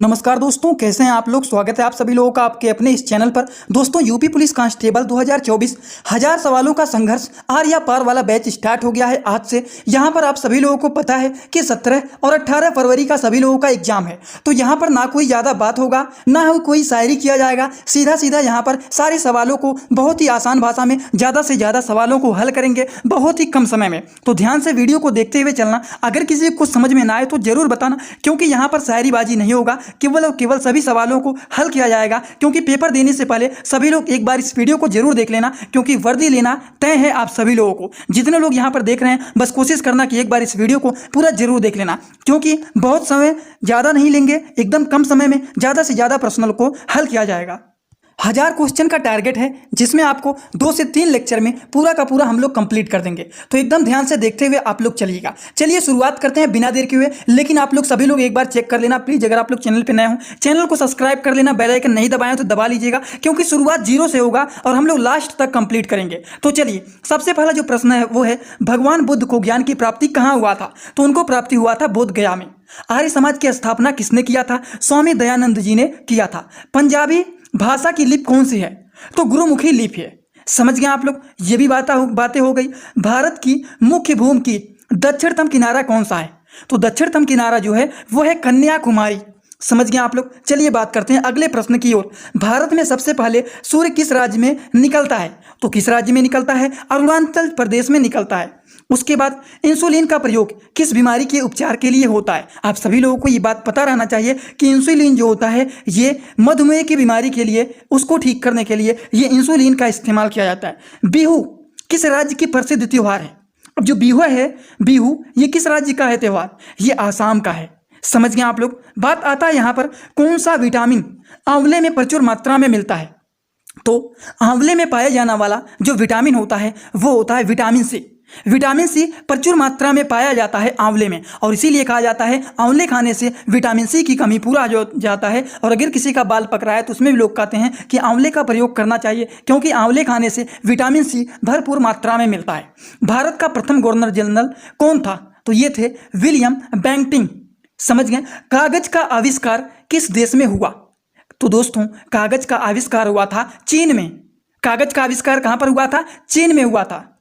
नमस्कार दोस्तों, कैसे हैं आप लोग। स्वागत है आप सभी लोगों का आपके अपने इस चैनल पर। दोस्तों, यूपी पुलिस कांस्टेबल 2024 1000 सवालों का संघर्ष आर या पार वाला बैच स्टार्ट हो गया है आज से। यहां पर आप सभी लोगों को पता है कि 17 और 18 फरवरी का सभी लोगों का एग्जाम है। तो यहां पर ना कोई ज़्यादा बात होगा, ना ही कोई शायरी किया जाएगा। सीधा सीधा यहाँ पर सारे सवालों को बहुत ही आसान भाषा में ज़्यादा से ज़्यादा सवालों को हल करेंगे बहुत ही कम समय में। तो ध्यान से वीडियो को देखते हुए चलना। अगर किसी को समझ में ना आए तो जरूर बताना, क्योंकि यहाँ पर शायरीबाजी नहीं होगा। केवल और केवल सभी सवालों को हल किया जाएगा। क्योंकि पेपर देने से पहले सभी लोग एक बार इस वीडियो को जरूर देख लेना, क्योंकि वर्दी लेना तय है आप सभी लोगों को। जितने लोग यहाँ पर देख रहे हैं, बस कोशिश करना कि एक बार इस वीडियो को पूरा जरूर देख लेना, क्योंकि बहुत समय ज़्यादा नहीं लेंगे। एकदम कम समय में ज़्यादा से ज़्यादा प्रश्नों को हल किया जाएगा। 1000 क्वेश्चन का टारगेट है, जिसमें आपको 2 से 3 लेक्चर में पूरा का पूरा हम लोग कंप्लीट कर देंगे। तो एकदम ध्यान से देखते हुए आप लोग चलिएगा। चलिए शुरुआत करते हैं बिना देर के हुए। लेकिन आप लोग सभी लोग एक बार चेक कर लेना प्लीज़, अगर आप लोग चैनल पे नए हो चैनल को सब्सक्राइब कर लेना, बेल आइकन नहीं दबाएं तो दबा लीजिएगा, क्योंकि शुरुआत 0 से होगा और हम लोग लास्ट तक कंप्लीट करेंगे। तो चलिए, सबसे पहला जो प्रश्न है वो है, भगवान बुद्ध को ज्ञान की प्राप्ति कहाँ हुआ था। तो उनको प्राप्ति हुआ था बोध गया में। आर्य समाज की स्थापना किसने किया था। स्वामी दयानंद जी ने किया था। पंजाबी भाषा की लिपि कौन सी है। तो गुरुमुखी लिपि है। समझ गए आप लोग। ये भी बातें हो गई। भारत की मुख्य भूमि की दक्षिणतम किनारा कौन सा है। तो दक्षिणतम किनारा जो है वो है कन्याकुमारी। समझ गए आप लोग। चलिए बात करते हैं अगले प्रश्न की ओर। भारत में सबसे पहले सूर्य किस राज्य में निकलता है। तो किस राज्य में निकलता है। अरुणाचल प्रदेश में निकलता है। उसके बाद इंसुलिन का प्रयोग किस बीमारी के उपचार के लिए होता है। आप सभी लोगों को ये बात पता रहना चाहिए कि इंसुलिन जो होता है ये मधुमेह की बीमारी के लिए, उसको ठीक करने के लिए ये इंसुलिन का इस्तेमाल किया जाता है। बिहू किस राज्य की प्रसिद्ध त्योहार है। अब जो बिहू है, बिहू ये किस राज्य का है त्योहार। ये आसाम का है। समझ गए आप लोग। बात आता है यहाँ पर, कौन सा विटामिन आंवले में प्रचुर मात्रा में मिलता है। तो आंवले में पाया जाने वाला जो विटामिन होता है वो होता है विटामिन सी। विटामिन सी प्रचुर मात्रा में पाया जाता है आंवले में, और इसीलिए कहा जाता है आंवले खाने से विटामिन सी की कमी पूरा हो जाता है। और अगर किसी का बाल पक रहा है तो उसमें भी लोग कहते हैं कि आंवले का प्रयोग करना चाहिए, क्योंकि आंवले खाने से विटामिन सी भरपूर मात्रा में मिलता है। भारत का प्रथम गवर्नर जनरल कौन था। तो ये थे विलियम बेंटिंक। समझ गए। कागज का आविष्कार किस देश में हुआ। तो दोस्तों, कागज का आविष्कार हुआ था चीन में। कागज का आविष्कार कहां पर हुआ था। चीन में हुआ था।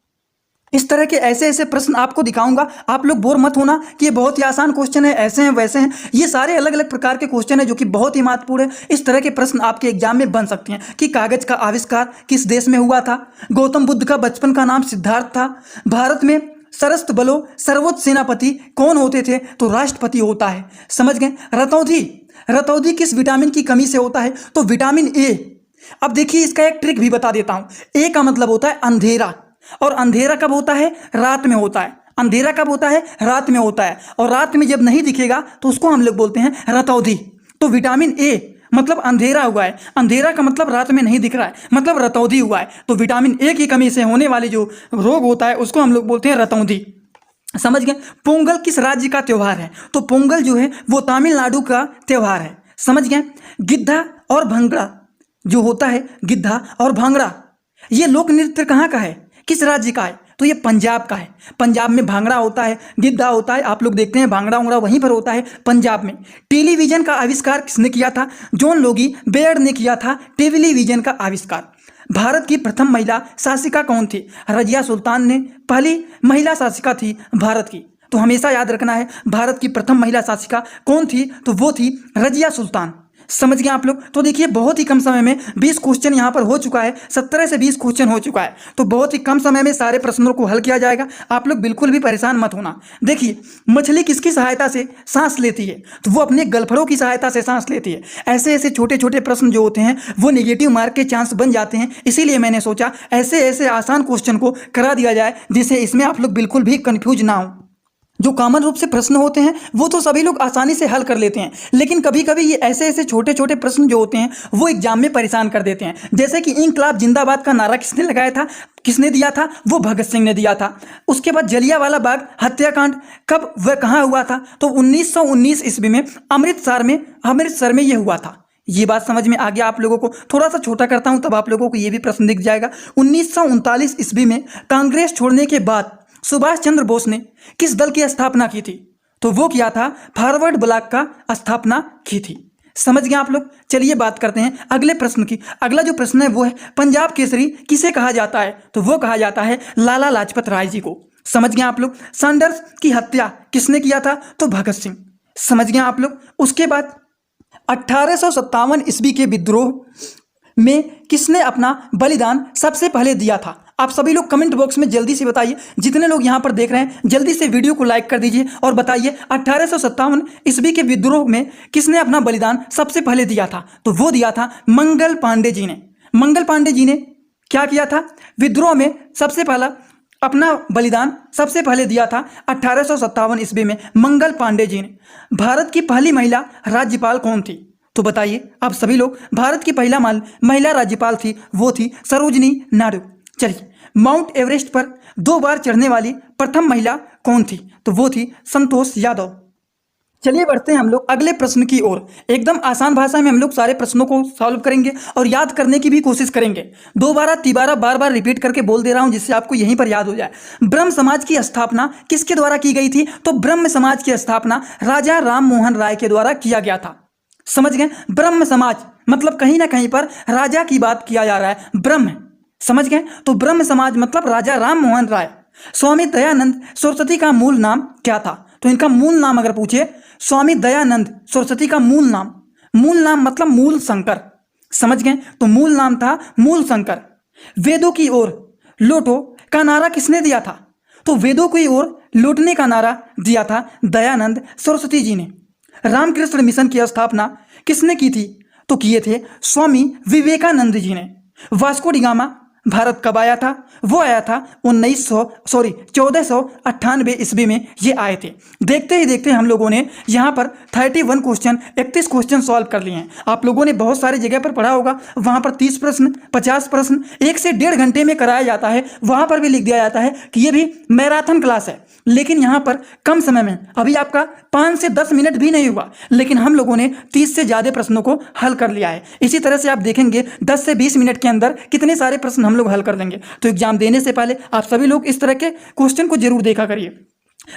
इस तरह के ऐसे ऐसे प्रश्न आपको दिखाऊंगा। आप लोग बोर मत होना कि ये बहुत ही आसान क्वेश्चन है, ऐसे हैं वैसे हैं। ये सारे अलग अलग प्रकार के क्वेश्चन है जो कि बहुत ही महत्वपूर्ण है। इस तरह के प्रश्न आपके एग्जाम में बन सकते हैं कि कागज का आविष्कार किस देश में हुआ था। गौतम बुद्ध का बचपन का नाम सिद्धार्थ था। भारत में सशस्त्र बलों सर्वोच्च सेनापति कौन होते थे। तो राष्ट्रपति होता है। समझ गए। रतौंधी किस विटामिन की कमी से होता है। तो विटामिन ए। अब देखिए, इसका एक ट्रिक भी बता देता हूं। ए का मतलब होता है अंधेरा, और अंधेरा कब होता है। रात में होता है। अंधेरा कब होता है। रात में होता है। और रात में जब नहीं दिखेगा तो उसको हम लोग बोलते हैं रतौंधी। तो विटामिन ए मतलब अंधेरा हुआ है। अंधेरा का मतलब रात में नहीं दिख रहा है, मतलब रतौंधी हुआ है। तो विटामिन ए की कमी से होने वाले जो रोग होता है उसको हम लोग बोलते हैं रतौंधी। समझ गए। पोंगल किस राज्य का त्योहार है। तो पोंगल जो है वो तमिलनाडु का त्योहार है। समझ गए। गिद्धा और भांगड़ा जो होता है, गिद्धा और भांगड़ा, ये लोक नृत्य कहाँ का है, किस राज्य का है। तो ये पंजाब का है। पंजाब में भांगड़ा होता है, गिद्धा होता है। आप लोग देखते हैं भांगड़ा उंगड़ा वहीं पर होता है, पंजाब में। टेलीविजन का आविष्कार किसने किया था। जॉन लोगी बेयर्ड ने किया था टेलीविजन का आविष्कार। भारत की प्रथम महिला शासिका कौन थी। रजिया सुल्तान ने पहली महिला शासिका थी भारत की। तो हमेशा याद रखना है, भारत की प्रथम महिला शासिका कौन थी। तो वो थी रजिया सुल्तान। समझ गए आप लोग। तो देखिए, बहुत ही कम समय में 20 क्वेश्चन यहाँ पर हो चुका है। 17 से 20 क्वेश्चन हो चुका है। तो बहुत ही कम समय में सारे प्रश्नों को हल किया जाएगा। आप लोग बिल्कुल भी परेशान मत होना। देखिए, मछली किसकी सहायता से सांस लेती है। तो वो अपने गलफड़ों की सहायता से सांस लेती है। ऐसे ऐसे छोटे छोटे प्रश्न जो होते हैं वो नेगेटिव मार्क के चांस बन जाते हैं। इसीलिए मैंने सोचा ऐसे ऐसे आसान क्वेश्चन को करा दिया जाए, जिससे इसमें आप लोग बिल्कुल भी कन्फ्यूज ना हो। जो कॉमन रूप से प्रश्न होते हैं वो तो सभी लोग आसानी से हल कर लेते हैं, लेकिन कभी कभी ये ऐसे ऐसे छोटे छोटे प्रश्न जो होते हैं वो एग्जाम में परेशान कर देते हैं। जैसे कि इंकलाब जिंदाबाद का नारा किसने लगाया था, किसने दिया था। वो भगत सिंह ने दिया था। उसके बाद जलियांवाला बाग हत्याकांड कब व कहाँ हुआ था। तो 1919 ईस्वी में अमृतसर में ये हुआ था। ये बात समझ में आ गया आप लोगों को। थोड़ा सा छोटा करता हूं तब आप लोगों को ये भी प्रश्न दिख जाएगा। 1939 ईस्वी में कांग्रेस छोड़ने के बाद सुभाष चंद्र बोस ने किस दल की स्थापना की थी। तो वो किया था फॉरवर्ड ब्लॉक का स्थापना की थी। समझ गए आप लोग। चलिए बात करते हैं अगले प्रश्न की। अगला जो प्रश्न है वो है पंजाब केसरी किसे कहा जाता है? तो वो कहा जाता है लाला लाजपत राय जी को। समझ गए आप लोग। सैंडर्स की हत्या किसने किया था? तो भगत सिंह। समझ गए आप लोग। उसके बाद 1857 ईस्वी के विद्रोह में किसने अपना बलिदान सबसे पहले दिया था? आप सभी लोग कमेंट बॉक्स में जल्दी से बताइए। जितने लोग यहां पर देख रहे हैं जल्दी से वीडियो को लाइक कर दीजिए और बताइए 1857 ईस्वी के विद्रोह में किसने अपना बलिदान सबसे पहले दिया था? तो वो दिया था मंगल पांडे जी ने। मंगल पांडे जी ने क्या किया था? विद्रोह में सबसे पहला अपना बलिदान सबसे पहले दिया था 1857 ईस्वी में मंगल पांडे जी ने। भारत की पहली महिला राज्यपाल कौन थी? तो बताइए आप सभी लोग। भारत की पहला महिला राज्यपाल थी, वो थी सरोजनी नायडू। चलिए, माउंट एवरेस्ट पर 2 बार चढ़ने वाली प्रथम महिला कौन थी? तो वो थी संतोष यादव। चलिए बढ़ते हैं हम लोग अगले प्रश्न की ओर। एकदम आसान भाषा में हम लोग सारे प्रश्नों को सॉल्व करेंगे और याद करने की भी कोशिश करेंगे। 2 बार 3 बार बार बार रिपीट करके बोल दे रहा हूं जिससे आपको यहीं पर याद हो जाए। ब्रह्म समाज की स्थापना किसके द्वारा की गई थी? तो ब्रह्म समाज की स्थापना राजा राम मोहन राय के द्वारा किया गया था। समझ गए? ब्रह्म समाज मतलब कहीं ना कहीं पर राजा की बात किया जा रहा है, ब्रह्म। समझ गए? तो ब्रह्म समाज मतलब राजा राम मोहन राय। स्वामी दयानंद सरस्वती का मूल नाम क्या था? तो इनका मूल नाम अगर पूछे, स्वामी दयानंद सरस्वती का मूल नाम मतलब मूल शंकर। समझ गए? तो मूल नाम था मूल शंकर। वेदों की ओर लौटो का नारा किसने दिया था? तो वेदों की ओर लौटने का नारा दिया था दयानंद सरस्वती जी ने। रामकृष्ण मिशन की स्थापना किसने की थी? तो किए थे स्वामी विवेकानंद जी ने। वास्को डी गामा भारत कब आया था? वो आया था 1498 ईस्वी में ये आए थे। देखते ही देखते हम लोगों ने यहाँ पर 31 क्वेश्चन 31 क्वेश्चन सॉल्व कर लिए हैं। आप लोगों ने बहुत सारी जगह पर पढ़ा होगा, वहाँ पर 30 प्रश्न 50 प्रश्न 1 से 1.5 घंटे में कराया जाता है। वहाँ पर भी लिख दिया जाता है कि ये भी मैराथन क्लास है, लेकिन यहाँ पर कम समय में, अभी आपका 5 से 10 मिनट भी नहीं हुआ, लेकिन हम लोगों ने 30 से ज़्यादा प्रश्नों को हल कर लिया है। इसी तरह से आप देखेंगे 10 से 20 मिनट के अंदर कितने सारे प्रश्न हम लोग हल कर देंगे। तो एग्जाम देने से पहले आप सभी लोग इस तरह के क्वेश्चन को जरूर देखा करिए।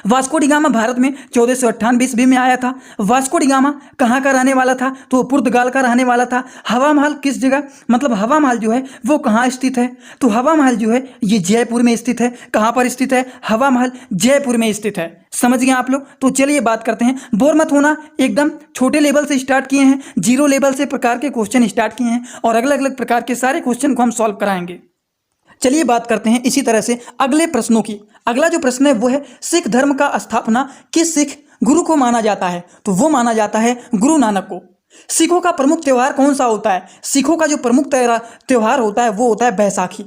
वास्को डी गामा भारत में 1498 ईस्वी में आया था। वास्को डी गामा कहाँ का रहने वाला था? तो पुर्तगाल का रहने वाला था। हवा महल किस जगह, मतलब हवा महल जो है वो कहाँ स्थित है? तो हवा महल जो है ये जयपुर में स्थित है। कहाँ पर स्थित है? हवा महल जयपुर में स्थित है। समझ गए आप लोग। तो चलिए बात करते हैं। बोर मत होना, एकदम छोटे लेवल से स्टार्ट किए हैं, 0 लेवल से प्रकार के क्वेश्चन स्टार्ट किए हैं और अलग अलग प्रकार के सारे क्वेश्चन को हम सॉल्व कराएंगे। चलिए बात करते हैं इसी तरह से अगले प्रश्नों की। अगला जो प्रश्न है वो है सिख धर्म का स्थापना किस सिख गुरु को माना जाता है? तो वो माना जाता है गुरु नानक को। सिखों का प्रमुख त्यौहार कौन सा होता है? सिखों का जो प्रमुख त्यौहार होता है वो होता है बैसाखी।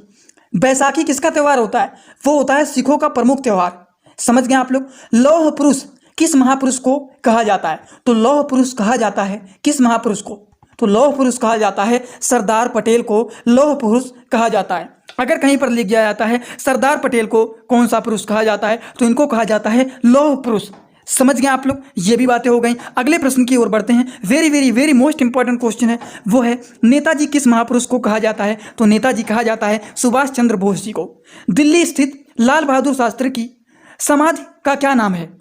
बैसाखी किसका त्यौहार होता है? वो होता है सिखों का प्रमुख त्यौहार। समझ गए आप लोग। लौह पुरुष किस महापुरुष को कहा जाता है? तो लौह पुरुष कहा जाता है किस महापुरुष को? तो लौह पुरुष कहा जाता है सरदार पटेल को लौह पुरुष कहा जाता है। अगर कहीं पर लिख दिया जाता है सरदार पटेल को कौन सा पुरुष कहा जाता है, तो इनको कहा जाता है लौह पुरुष। समझ गए आप लोग। ये भी बातें हो गई। अगले प्रश्न की ओर बढ़ते हैं। Very very very most important question है, वो है नेताजी किस महापुरुष को कहा जाता है? तो नेताजी कहा जाता है सुभाष चंद्र बोस जी को। दिल्ली स्थित लाल बहादुर शास्त्री की समाधि का क्या नाम है?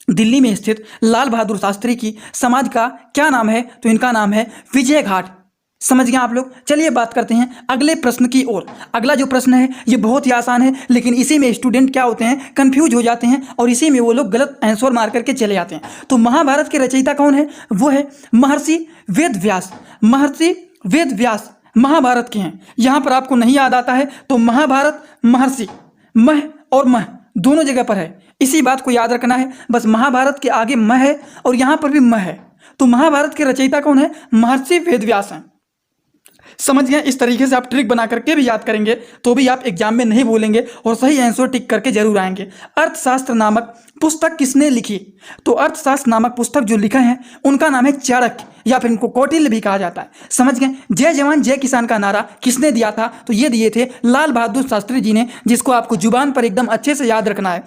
दिल्ली में स्थित लाल बहादुर शास्त्री की समाधि का क्या नाम है? तो इनका नाम है विजय घाट। समझ गए आप लोग। चलिए बात करते हैं अगले प्रश्न की ओर। अगला जो प्रश्न है ये बहुत ही आसान है, लेकिन इसी में स्टूडेंट क्या होते हैं, कंफ्यूज हो जाते हैं और इसी में वो लोग गलत आंसर मार करके चले जाते हैं। तो महाभारत के रचयिता कौन है? वो है महर्षि वेद व्यास। महर्षि वेद व्यास महाभारत के हैं। यहाँ पर आपको नहीं याद आता है तो महाभारत महर्षि मह और मह दोनों जगह पर है, इसी बात को याद रखना है। बस महाभारत के आगे मह है और यहाँ पर भी मह है। तो महाभारत के रचयिता कौन है? महर्षि वेद व्यास हैं। समझ गए। इस तरीके से आप ट्रिक बना करके भी याद करेंगे तो भी आप एग्जाम में नहीं भूलेंगे और सही आंसर टिक करके जरूर आएंगे। अर्थशास्त्र नामक पुस्तक किसने लिखी? तो अर्थशास्त्र नामक पुस्तक जो लिखा है उनका नाम है चाणक्य, या फिर इनको कौटिल्य भी कहा जाता है। समझ गए। जय जवान जय किसान का नारा किसने दिया था? तो ये दिए थे लाल बहादुर शास्त्री जी ने, जिसको आपको जुबान पर एकदम अच्छे से याद रखना है।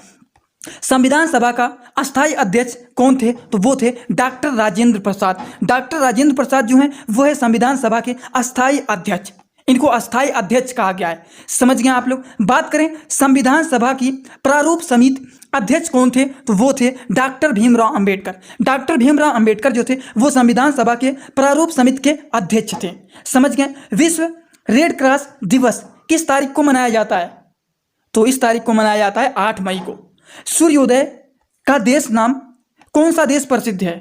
संविधान सभा का अस्थायी अध्यक्ष कौन थे? तो वो थे डॉक्टर राजेंद्र प्रसाद। डॉक्टर राजेंद्र प्रसाद जो हैं वो है संविधान सभा के अस्थायी अध्यक्ष। इनको अस्थायी अध्यक्ष कहा गया है। समझ गए आप लोग। बात करें संविधान सभा की प्रारूप समिति अध्यक्ष कौन थे, तो वो थे डॉक्टर भीमराव अंबेडकर। डॉक्टर भीमराव अंबेडकर जो थे वो संविधान सभा के प्रारूप समिति के अध्यक्ष थे। समझ गए। विश्व रेड क्रॉस दिवस किस तारीख को मनाया जाता है, तो इस तारीख को मनाया जाता है 8 मई को। सूर्योदय का देश नाम कौन सा देश प्रसिद्ध है,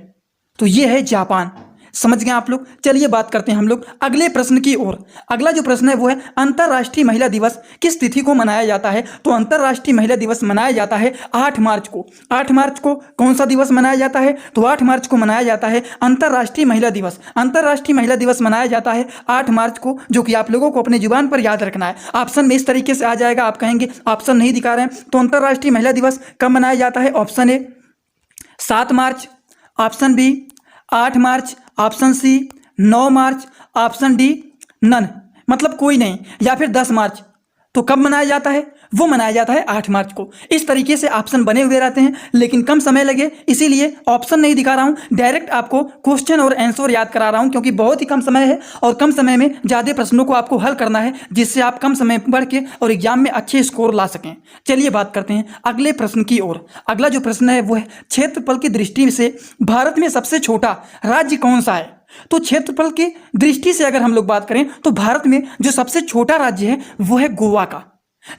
तो ये है जापान। समझ गए आप लोग। चलिए बात करते हैं हम लोग अगले प्रश्न की ओर। अगला जो प्रश्न है वो है अंतर्राष्ट्रीय महिला दिवस किस तिथि को मनाया जाता है, तो अंतर्राष्ट्रीय महिला दिवस मनाया जाता है 8 मार्च को। 8 मार्च को कौन सा दिवस मनाया जाता है, तो 8 मार्च को मनाया जाता है अंतर्राष्ट्रीय महिला दिवस। अंतर्राष्ट्रीय महिला दिवस मनाया जाता है 8 मार्च को, जो कि आप लोगों को अपने जुबान पर याद रखना है। ऑप्शन में इस तरीके से आ जाएगा, आप कहेंगे ऑप्शन नहीं दिखा रहे हैं, तो अंतर्राष्ट्रीय महिला दिवस कब मनाया जाता है। Option A 7 March, option B 8 March, option C 9 March, option D none, मतलब कोई नहीं, या फिर 10 मार्च। तो कब मनाया जाता है, वो मनाया जाता है 8 मार्च को। इस तरीके से ऑप्शन बने हुए रहते हैं, लेकिन कम समय लगे इसीलिए ऑप्शन नहीं दिखा रहा हूं। डायरेक्ट आपको क्वेश्चन और आंसर याद करा रहा हूं, क्योंकि बहुत ही कम समय है और कम समय में ज़्यादा प्रश्नों को आपको हल करना है, जिससे आप कम समय बढ़ के और एग्जाम में अच्छे स्कोर ला सकें। चलिए बात करते हैं अगले प्रश्न की ओर। अगला जो प्रश्न है वो है क्षेत्रफल की दृष्टि से भारत में सबसे छोटा राज्य कौन सा है। तो क्षेत्रफल की दृष्टि से अगर हम लोग बात करें तो भारत में जो सबसे छोटा राज्य है वो है गोवा का,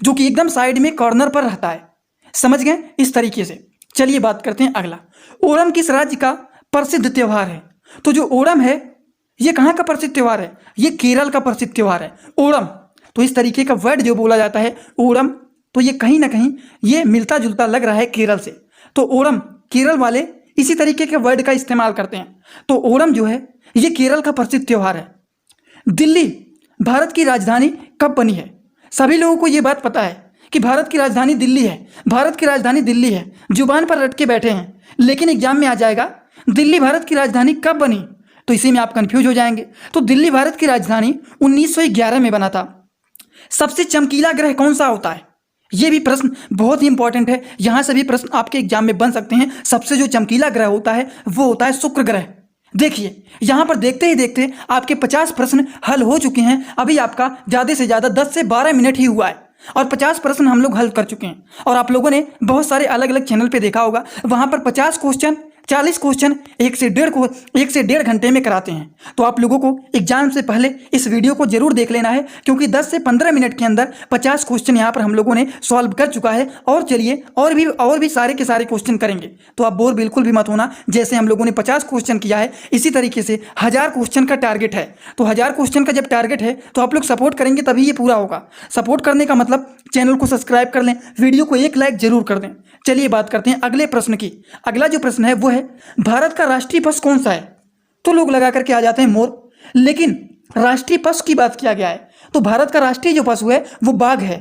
जो कि एकदम साइड में कॉर्नर पर रहता है। समझ गए इस तरीके से। चलिए बात करते हैं अगला। ओणम किस राज्य का प्रसिद्ध त्योहार है, तो जो ओणम है ये कहाँ का प्रसिद्ध त्योहार है, ये केरल का प्रसिद्ध त्योहार है ओणम। तो इस तरीके का वर्ड जो बोला जाता है ओणम, तो ये कहीं ना कहीं ये मिलता जुलता लग रहा है केरल से। तो ओणम केरल वाले इसी तरीके के वर्ड का इस्तेमाल करते हैं। तो ओणम जो है ये केरल का प्रसिद्ध त्योहार है। दिल्ली भारत की राजधानी कब बनी है, सभी लोगों को ये बात पता है कि भारत की राजधानी दिल्ली है। भारत की राजधानी दिल्ली है, जुबान पर रट के बैठे हैं, लेकिन एग्जाम में आ जाएगा दिल्ली भारत की राजधानी कब बनी, तो इसी में आप कंफ्यूज हो जाएंगे। तो दिल्ली भारत की राजधानी 1911 में बना था। सबसे चमकीला ग्रह कौन सा होता है, ये भी प्रश्न बहुत ही इंपॉर्टेंट है, यहाँ से भी प्रश्न आपके एग्जाम में बन सकते हैं। सबसे जो चमकीला ग्रह होता है वो होता है शुक्र ग्रह। देखिए यहाँ पर देखते ही देखते आपके 50 प्रश्न हल हो चुके हैं। अभी आपका ज़्यादा से ज़्यादा 10 से 12 मिनट ही हुआ है और 50 प्रश्न हम लोग हल कर चुके हैं। और आप लोगों ने बहुत सारे अलग अलग चैनल पे देखा होगा, वहाँ पर 50 क्वेश्चन 40 क्वेश्चन 1 से 1.5 घंटे में कराते हैं। तो आप लोगों को एग्जाम से पहले इस वीडियो को जरूर देख लेना है, क्योंकि 10 से 15 मिनट के अंदर 50 क्वेश्चन यहाँ पर हम लोगों ने सॉल्व कर चुका है। और चलिए और भी सारे के सारे क्वेश्चन करेंगे, तो आप बोर बिल्कुल भी मत होना। जैसे हम लोगों ने 50 क्वेश्चन किया है, इसी तरीके से 1000 क्वेश्चन का टारगेट है। तो 1000 क्वेश्चन का जब टारगेट है तो आप लोग सपोर्ट करेंगे तभी ये पूरा होगा। सपोर्ट करने का मतलब चैनल को सब्सक्राइब कर लें, वीडियो को 1 लाइक जरूर कर दें। चलिए बात करते हैं अगले प्रश्न की। अगला जो प्रश्न है वो है भारत का राष्ट्रीय पशु कौन सा है। तो लोग लगा करके आ जाते हैं मोर, लेकिन राष्ट्रीय पशु की बात किया गया है तो भारत का राष्ट्रीय जो पशु है वो बाघ है।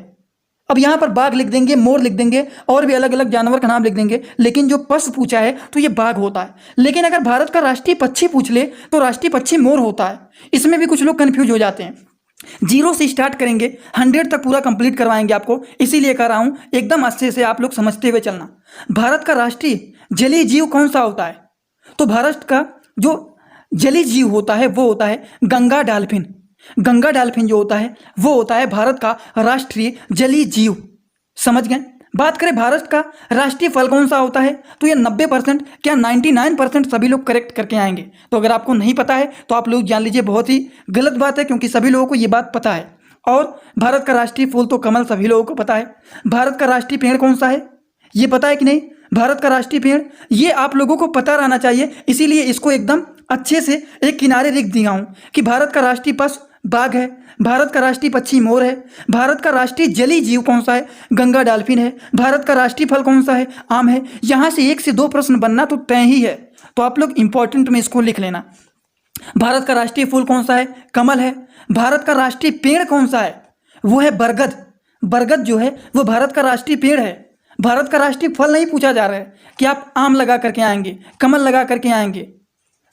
अब यहाँ पर बाघ लिख देंगे, मोर लिख देंगे और भी अलग अलग जानवर का नाम लिख देंगे, लेकिन जो पशु पूछा है तो ये बाघ होता है। लेकिन अगर भारत का राष्ट्रीय पक्षी पूछ ले तो राष्ट्रीय पक्षी मोर होता है। इसमें भी कुछ लोग कंफ्यूज हो जाते हैं। 0 से स्टार्ट करेंगे, 100 तक पूरा कंप्लीट करवाएंगे आपको, इसीलिए कह रहा हूं एकदम अच्छे से आप लोग समझते हुए चलना। भारत का राष्ट्रीय जलीय जीव कौन सा होता है, तो भारत का जो जलीय जीव होता है वो होता है गंगा डॉल्फिन। गंगा डॉल्फिन जो होता है वो होता है भारत का राष्ट्रीय जलीय जीव। समझ गए। बात करें भारत का राष्ट्रीय फल कौन सा होता है, तो ये 90% क्या 99% सभी लोग करेक्ट करके आएंगे। तो अगर आपको नहीं पता है तो आप लोग जान लीजिए बहुत ही गलत बात है, क्योंकि सभी लोगों को ये बात पता है। और भारत का राष्ट्रीय फूल तो कमल सभी लोगों को पता है। भारत का राष्ट्रीय पेड़ कौन सा है ये पता है कि नहीं, भारत का राष्ट्रीय पेड़ ये आप लोगों को पता रहना चाहिए, इसीलिए इसको एकदम अच्छे से एक किनारे लिख दिया हूँ कि भारत का राष्ट्रीय पशु बाघ है, भारत का राष्ट्रीय पक्षी मोर है, भारत का राष्ट्रीय जलीय जीव कौन सा है, गंगा डॉल्फिन है, भारत का राष्ट्रीय फल कौन सा है, आम है। यहाँ से 1 से 2 प्रश्न बनना तो तय ही है, तो आप लोग इंपॉर्टेंट में इसको लिख लेना। भारत का राष्ट्रीय फूल कौन सा है, कमल है। भारत का राष्ट्रीय पेड़ कौन सा है, वो है बरगद। बरगद जो है वो भारत का राष्ट्रीय पेड़ है। भारत का राष्ट्रीय फल नहीं पूछा जा रहा है कि आप आम लगा करके आएंगे, कमल लगा करके आएंगे,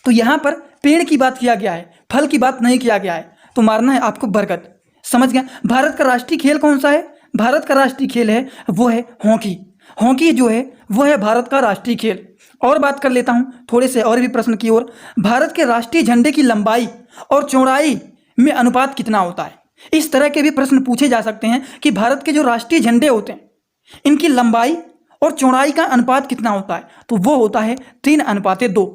तो यहाँ पर पेड़ की बात किया गया है, फल की बात नहीं किया गया है, तो मारना है आपको बरगद। समझ गया। भारत का राष्ट्रीय खेल कौन सा है, भारत का राष्ट्रीय खेल है वो है हॉकी। हॉकी जो है वो है भारत का राष्ट्रीय खेल। और बात कर लेता हूँ थोड़े से और भी प्रश्न की ओर। भारत के राष्ट्रीय झंडे की लंबाई और चौड़ाई में अनुपात कितना होता है, इस तरह के भी प्रश्न पूछे जा सकते हैं कि भारत के जो राष्ट्रीय झंडे होते हैं इनकी लंबाई और चौड़ाई का अनुपात कितना होता है, तो वो होता है 3:2।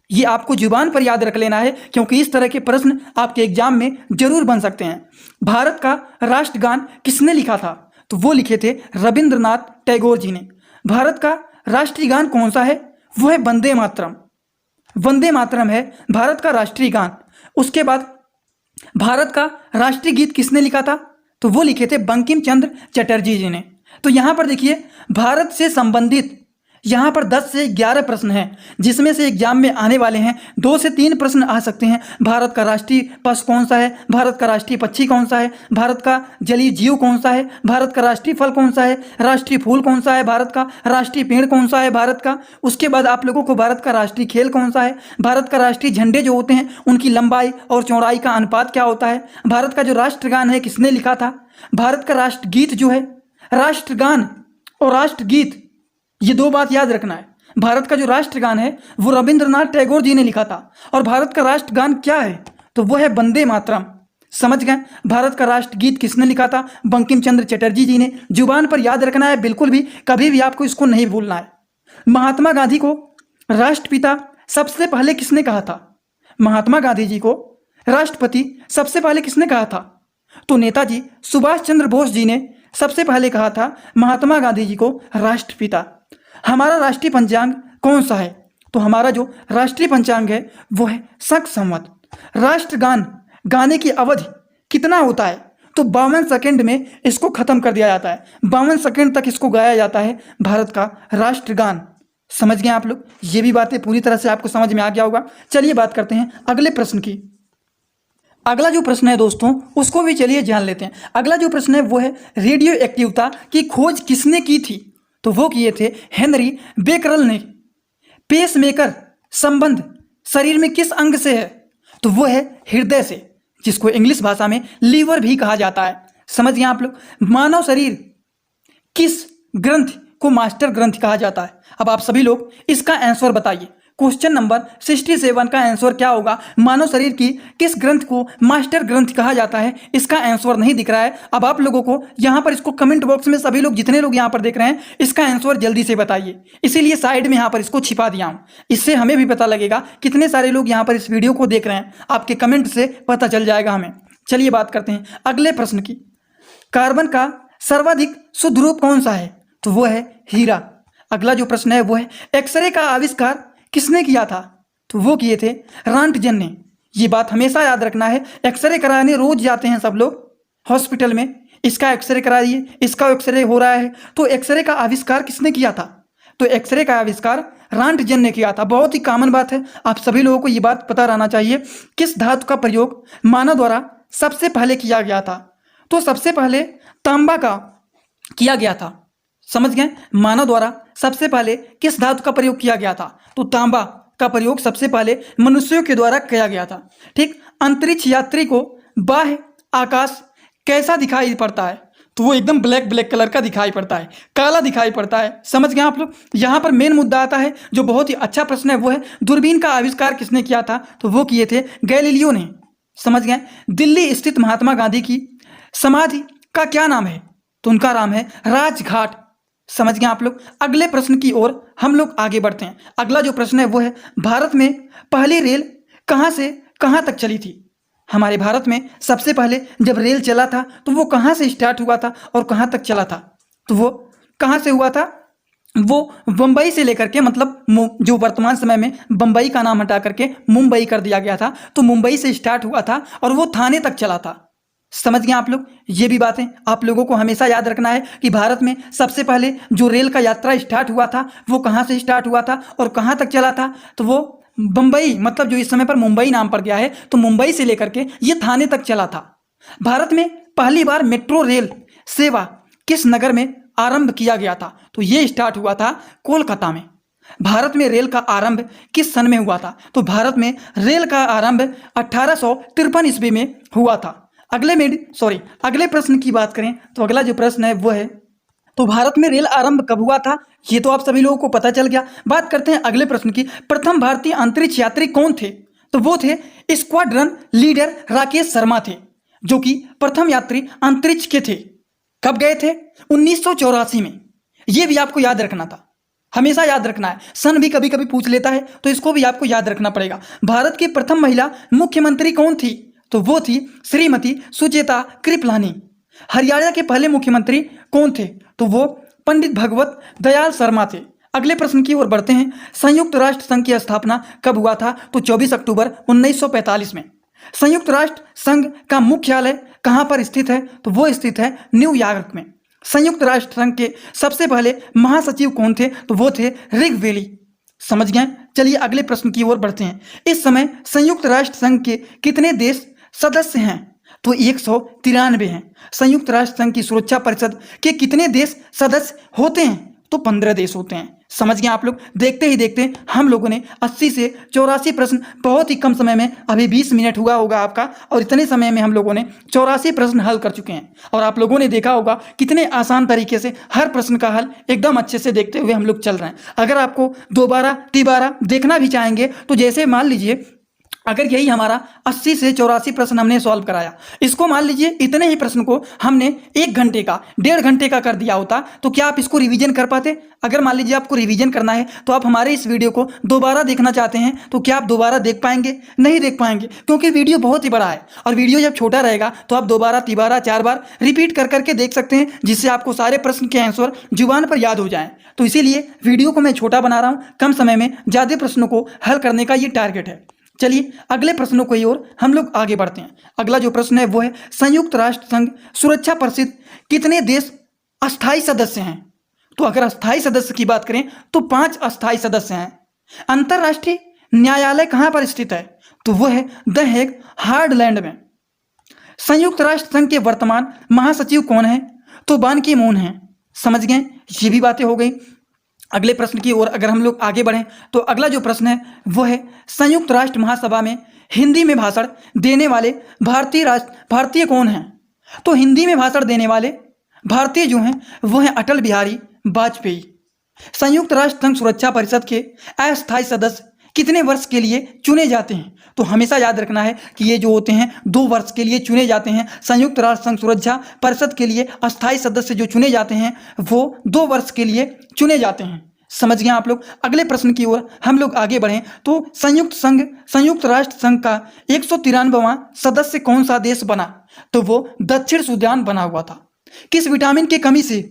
ये आपको जुबान पर याद रख लेना है क्योंकि इस तरह के प्रश्न आपके एग्जाम में जरूर बन सकते हैं। भारत का राष्ट्रगान किसने लिखा था, तो वो लिखे थे रविंद्रनाथ टैगोर जी ने। भारत का राष्ट्रीय गान कौन सा है, वो है वंदे मातरम। वंदे मातरम है भारत का राष्ट्रीय गान। उसके बाद भारत का राष्ट्रीय गीत किसने लिखा था, तो वो लिखे थे बंकिम चंद्र चटर्जी जी ने। तो यहाँ पर देखिए भारत से संबंधित यहाँ पर 10 से 11 प्रश्न हैं, जिसमें से एग्जाम में आने वाले हैं 2 से 3 प्रश्न आ सकते हैं। भारत का राष्ट्रीय पशु कौन सा है, भारत का राष्ट्रीय पक्षी कौन सा है, भारत का जलीय जीव कौन सा है, भारत का राष्ट्रीय फल कौन सा है, राष्ट्रीय फूल कौन सा है, भारत का राष्ट्रीय पेड़ कौन सा है भारत का। उसके बाद आप लोगों को भारत का राष्ट्रीय खेल कौन सा है, भारत का राष्ट्रीय झंडे जो होते हैं उनकी लंबाई और चौड़ाई का अनुपात क्या होता है, भारत का जो राष्ट्रगान है किसने लिखा था, भारत का राष्ट्रगीत जो है, राष्ट्रगान और राष्ट्रगीत ये 2 बात याद रखना है। भारत का जो राष्ट्रगान है वो रविंद्रनाथ टैगोर जी ने लिखा था और भारत का राष्ट्रगान क्या है, तो वो है वंदे मातरम। समझ गए। भारत का राष्ट्रगीत किसने लिखा था, बंकिम चंद्र चटर्जी जी ने। जुबान पर याद रखना है, बिल्कुल भी कभी भी आपको इसको नहीं भूलना है। महात्मा गांधी को राष्ट्रपिता सबसे पहले किसने कहा था, महात्मा गांधी जी को राष्ट्रपति सबसे पहले किसने कहा था, तो नेताजी सुभाष चंद्र बोस जी ने सबसे पहले कहा था महात्मा गांधी जी को राष्ट्रपिता। हमारा राष्ट्रीय पंचांग कौन सा है, तो हमारा जो राष्ट्रीय पंचांग है वो है शक संवत। राष्ट्रगान गाने की अवधि कितना होता है, तो 52 सेकंड में इसको खत्म कर दिया जाता है। 52 सेकंड तक इसको गाया जाता है भारत का राष्ट्रगान। समझ गए आप लोग, ये भी बातें पूरी तरह से आपको समझ में आ गया होगा। चलिए बात करते हैं अगले प्रश्न की। अगला जो प्रश्न है दोस्तों उसको भी चलिए जान लेते हैं। अगला जो प्रश्न है वो है रेडियो एक्टिवता की खोज किसने की थी, तो वो किए थे हेनरी बेकरल ने। पेसमेकर संबंध शरीर में किस अंग से है, तो वो है हृदय से, जिसको इंग्लिश भाषा में लीवर भी कहा जाता है। समझ गए आप लोग। मानव शरीर किस ग्रंथ को मास्टर ग्रंथ कहा जाता है, अब आप सभी लोग इसका आंसर बताइए। क्वेश्चन नंबर 67 का आंसर क्या होगा, मानव शरीर की किस ग्रंथ को मास्टर ग्रंथ कहा जाता है, इसका आंसर नहीं दिख रहा है। अब आप लोगों को यहाँ पर इसको कमेंट बॉक्स में सभी लोग जितने लोग यहाँ पर देख रहे हैं इसका आंसर जल्दी से बताइए। इसीलिए साइड में यहाँ पर इसको छिपा दिया हूँ, इससे हमें भी पता लगेगा कितने सारे लोग यहाँ पर इस वीडियो को देख रहे हैं। आपके कमेंट से पता चल जाएगा हमें। चलिए बात करते हैं अगले प्रश्न की। कार्बन का सर्वाधिक शुद्ध रूप कौन सा है, तो वो है हीरा। अगला जो प्रश्न है वो है एक्सरे का आविष्कार किसने किया था, तो वो किए थे रॉन्टगेन ने। ये बात हमेशा याद रखना है। एक्सरे कराने रोज जाते हैं सब लोग हॉस्पिटल में, इसका एक्सरे कराइए, इसका एक्सरे हो रहा है, तो एक्सरे का आविष्कार किसने किया था, तो एक्सरे का आविष्कार रॉन्टगेन ने किया था। बहुत ही कॉमन बात है, आप सभी लोगों को ये बात पता रहना चाहिए। किस धातु का प्रयोग मानव द्वारा सबसे पहले किया गया था, तो सबसे पहले तांबा का किया गया था। समझ गए। मानव द्वारा सबसे पहले किस धातु का प्रयोग किया गया था, तो तांबा का प्रयोग सबसे पहले मनुष्यों के द्वारा किया गया था। ठीक। अंतरिक्ष यात्री को बाह्य आकाश कैसा दिखाई पड़ता है, तो वो एकदम ब्लैक कलर का दिखाई पड़ता है, काला दिखाई पड़ता है। समझ गए आप लोग। यहाँ पर मेन मुद्दा आता है जो बहुत ही अच्छा प्रश्न है, वो है दूरबीन का आविष्कार किसने किया था, तो वो किए थे गैलीलियो ने। समझ गए। दिल्ली स्थित महात्मा गांधी की समाधि का क्या नाम है, तो उनका नाम है राजघाट। समझ गए आप लोग। अगले प्रश्न की ओर हम लोग आगे बढ़ते हैं। अगला जो प्रश्न है वो है भारत में पहली रेल कहाँ से कहाँ तक चली थी। हमारे भारत में सबसे पहले जब रेल चला था तो वो कहाँ से स्टार्ट हुआ था और कहाँ तक चला था, तो वो कहाँ से हुआ था, वो बम्बई से लेकर के, मतलब जो वर्तमान समय में बम्बई का नाम हटा करके मुंबई कर दिया गया था, तो मुंबई से स्टार्ट हुआ था और वो थाने तक चला था। समझ गए आप लोग। ये भी बातें आप लोगों को हमेशा याद रखना है कि भारत में सबसे पहले जो रेल का यात्रा स्टार्ट हुआ था वो कहाँ से स्टार्ट हुआ था और कहाँ तक चला था, तो वो बम्बई, मतलब जो इस समय पर मुंबई नाम पड़ गया है, तो मुंबई से लेकर के ये थाने तक चला था। भारत में पहली बार मेट्रो रेल सेवा किस नगर में आरंभ किया गया था, तो ये स्टार्ट हुआ था कोलकाता में। भारत में रेल का आरंभ किस सन में हुआ था, तो भारत में रेल का आरंभ 1853 ईस्वी में हुआ था। अगले प्रश्न की बात करें तो अगला जो प्रश्न है वो है, तो भारत में रेल आरंभ कब हुआ था, ये तो आप सभी लोगों को पता चल गया। बात करते हैं अगले प्रश्न की। प्रथम भारतीय अंतरिक्ष यात्री कौन थे, तो वो थे स्क्वाड्रन लीडर राकेश शर्मा थे। जो कि प्रथम यात्री अंतरिक्ष के थे। कब गए थे? 1984 में। ये भी आपको याद रखना था, हमेशा याद रखना है। सन भी कभी कभी पूछ लेता है, तो इसको भी आपको याद रखना पड़ेगा। भारत की प्रथम महिला मुख्यमंत्री कौन थी? तो वो थी श्रीमती सुचेता कृपलानी। हरियाणा के पहले मुख्यमंत्री कौन थे? तो वो पंडित भगवत दयाल शर्मा थे। अगले प्रश्न की ओर बढ़ते हैं। संयुक्त राष्ट्र संघ की स्थापना कब हुआ था? तो 24 अक्टूबर 1945 में। संयुक्त राष्ट्र संघ का मुख्यालय कहाँ पर स्थित है? तो वो स्थित है न्यूयॉर्क में। संयुक्त राष्ट्र संघ के सबसे पहले महासचिव कौन थे? तो वो थे रिग। समझ गए? चलिए अगले प्रश्न की ओर बढ़ते हैं। इस समय संयुक्त राष्ट्र संघ के कितने देश सदस्य हैं? तो 193 हैं। संयुक्त राष्ट्र संघ की सुरक्षा परिषद के कितने देश सदस्य होते हैं? तो 15 देश होते हैं। समझ गए आप लोग? देखते ही देखते हम लोगों ने 80 से 84 प्रश्न बहुत ही कम समय में, अभी 20 मिनट हुआ होगा आपका, और इतने समय में हम लोगों ने 84 प्रश्न हल कर चुके हैं। और आप लोगों ने देखा होगा कितने आसान तरीके से हर प्रश्न का हल एकदम अच्छे से देखते हुए हम लोग चल रहे हैं। अगर आपको दोबारा तिबारा देखना भी चाहेंगे तो जैसे मान लीजिए अगर यही हमारा 80 से 84 प्रश्न हमने सॉल्व कराया, इसको मान लीजिए इतने ही प्रश्न को हमने 1 घंटे का 1.5 घंटे का कर दिया होता, तो क्या आप इसको रिवीजन कर पाते? अगर मान लीजिए आपको रिवीजन करना है तो आप हमारे इस वीडियो को दोबारा देखना चाहते हैं, तो क्या आप दोबारा देख पाएंगे? नहीं देख पाएंगे, क्योंकि वीडियो बहुत ही बड़ा है। और वीडियो जब छोटा रहेगा तो आप दोबारा तिबारा 4 बार रिपीट कर करके देख सकते हैं, जिससे आपको सारे प्रश्न के आंसर जुबान पर याद हो जाएं। तो इसीलिए वीडियो को मैं छोटा बना रहा हूँ, कम समय में ज़्यादा प्रश्नों को हल करने का ये टारगेट है। चलिए अगले प्रश्नों की ओर हम लोग आगे बढ़ते हैं। अगला जो प्रश्न है वो है संयुक्त राष्ट्र संघ सुरक्षा परिषद कितने देश अस्थायी सदस्य हैं? तो अगर अस्थायी सदस्य की बात करें तो 5 अस्थायी सदस्य हैं। अंतरराष्ट्रीय न्यायालय कहां पर स्थित है? तो वो है द हेग, हार्डलैंड में। संयुक्त राष्ट्र संघ के वर्तमान महासचिव कौन है? तो बान की मून है। समझ गए? ये भी बातें हो गई। अगले प्रश्न की ओर अगर हम लोग आगे बढ़ें तो अगला जो प्रश्न है वो है संयुक्त राष्ट्र महासभा में हिंदी में भाषण देने वाले भारतीय कौन हैं? तो हिंदी में भाषण देने वाले भारतीय जो हैं वो हैं अटल बिहारी वाजपेयी। संयुक्त राष्ट्र संघ सुरक्षा परिषद के अस्थायी सदस्य कितने वर्ष के लिए चुने जाते हैं? तो हमेशा याद रखना है कि ये जो होते हैं 2 वर्ष के लिए चुने जाते हैं। संयुक्त राष्ट्र संघ सुरक्षा परिषद के लिए अस्थायी सदस्य जो चुने जाते हैं वो 2 वर्ष के लिए चुने जाते हैं। समझ गए आप लोग? अगले प्रश्न की ओर हम लोग आगे बढ़ें तो संयुक्त राष्ट्र संघ का 193वां सदस्य कौन सा देश बना? तो वो दक्षिण सूडान बना हुआ था। किस विटामिन की कमी से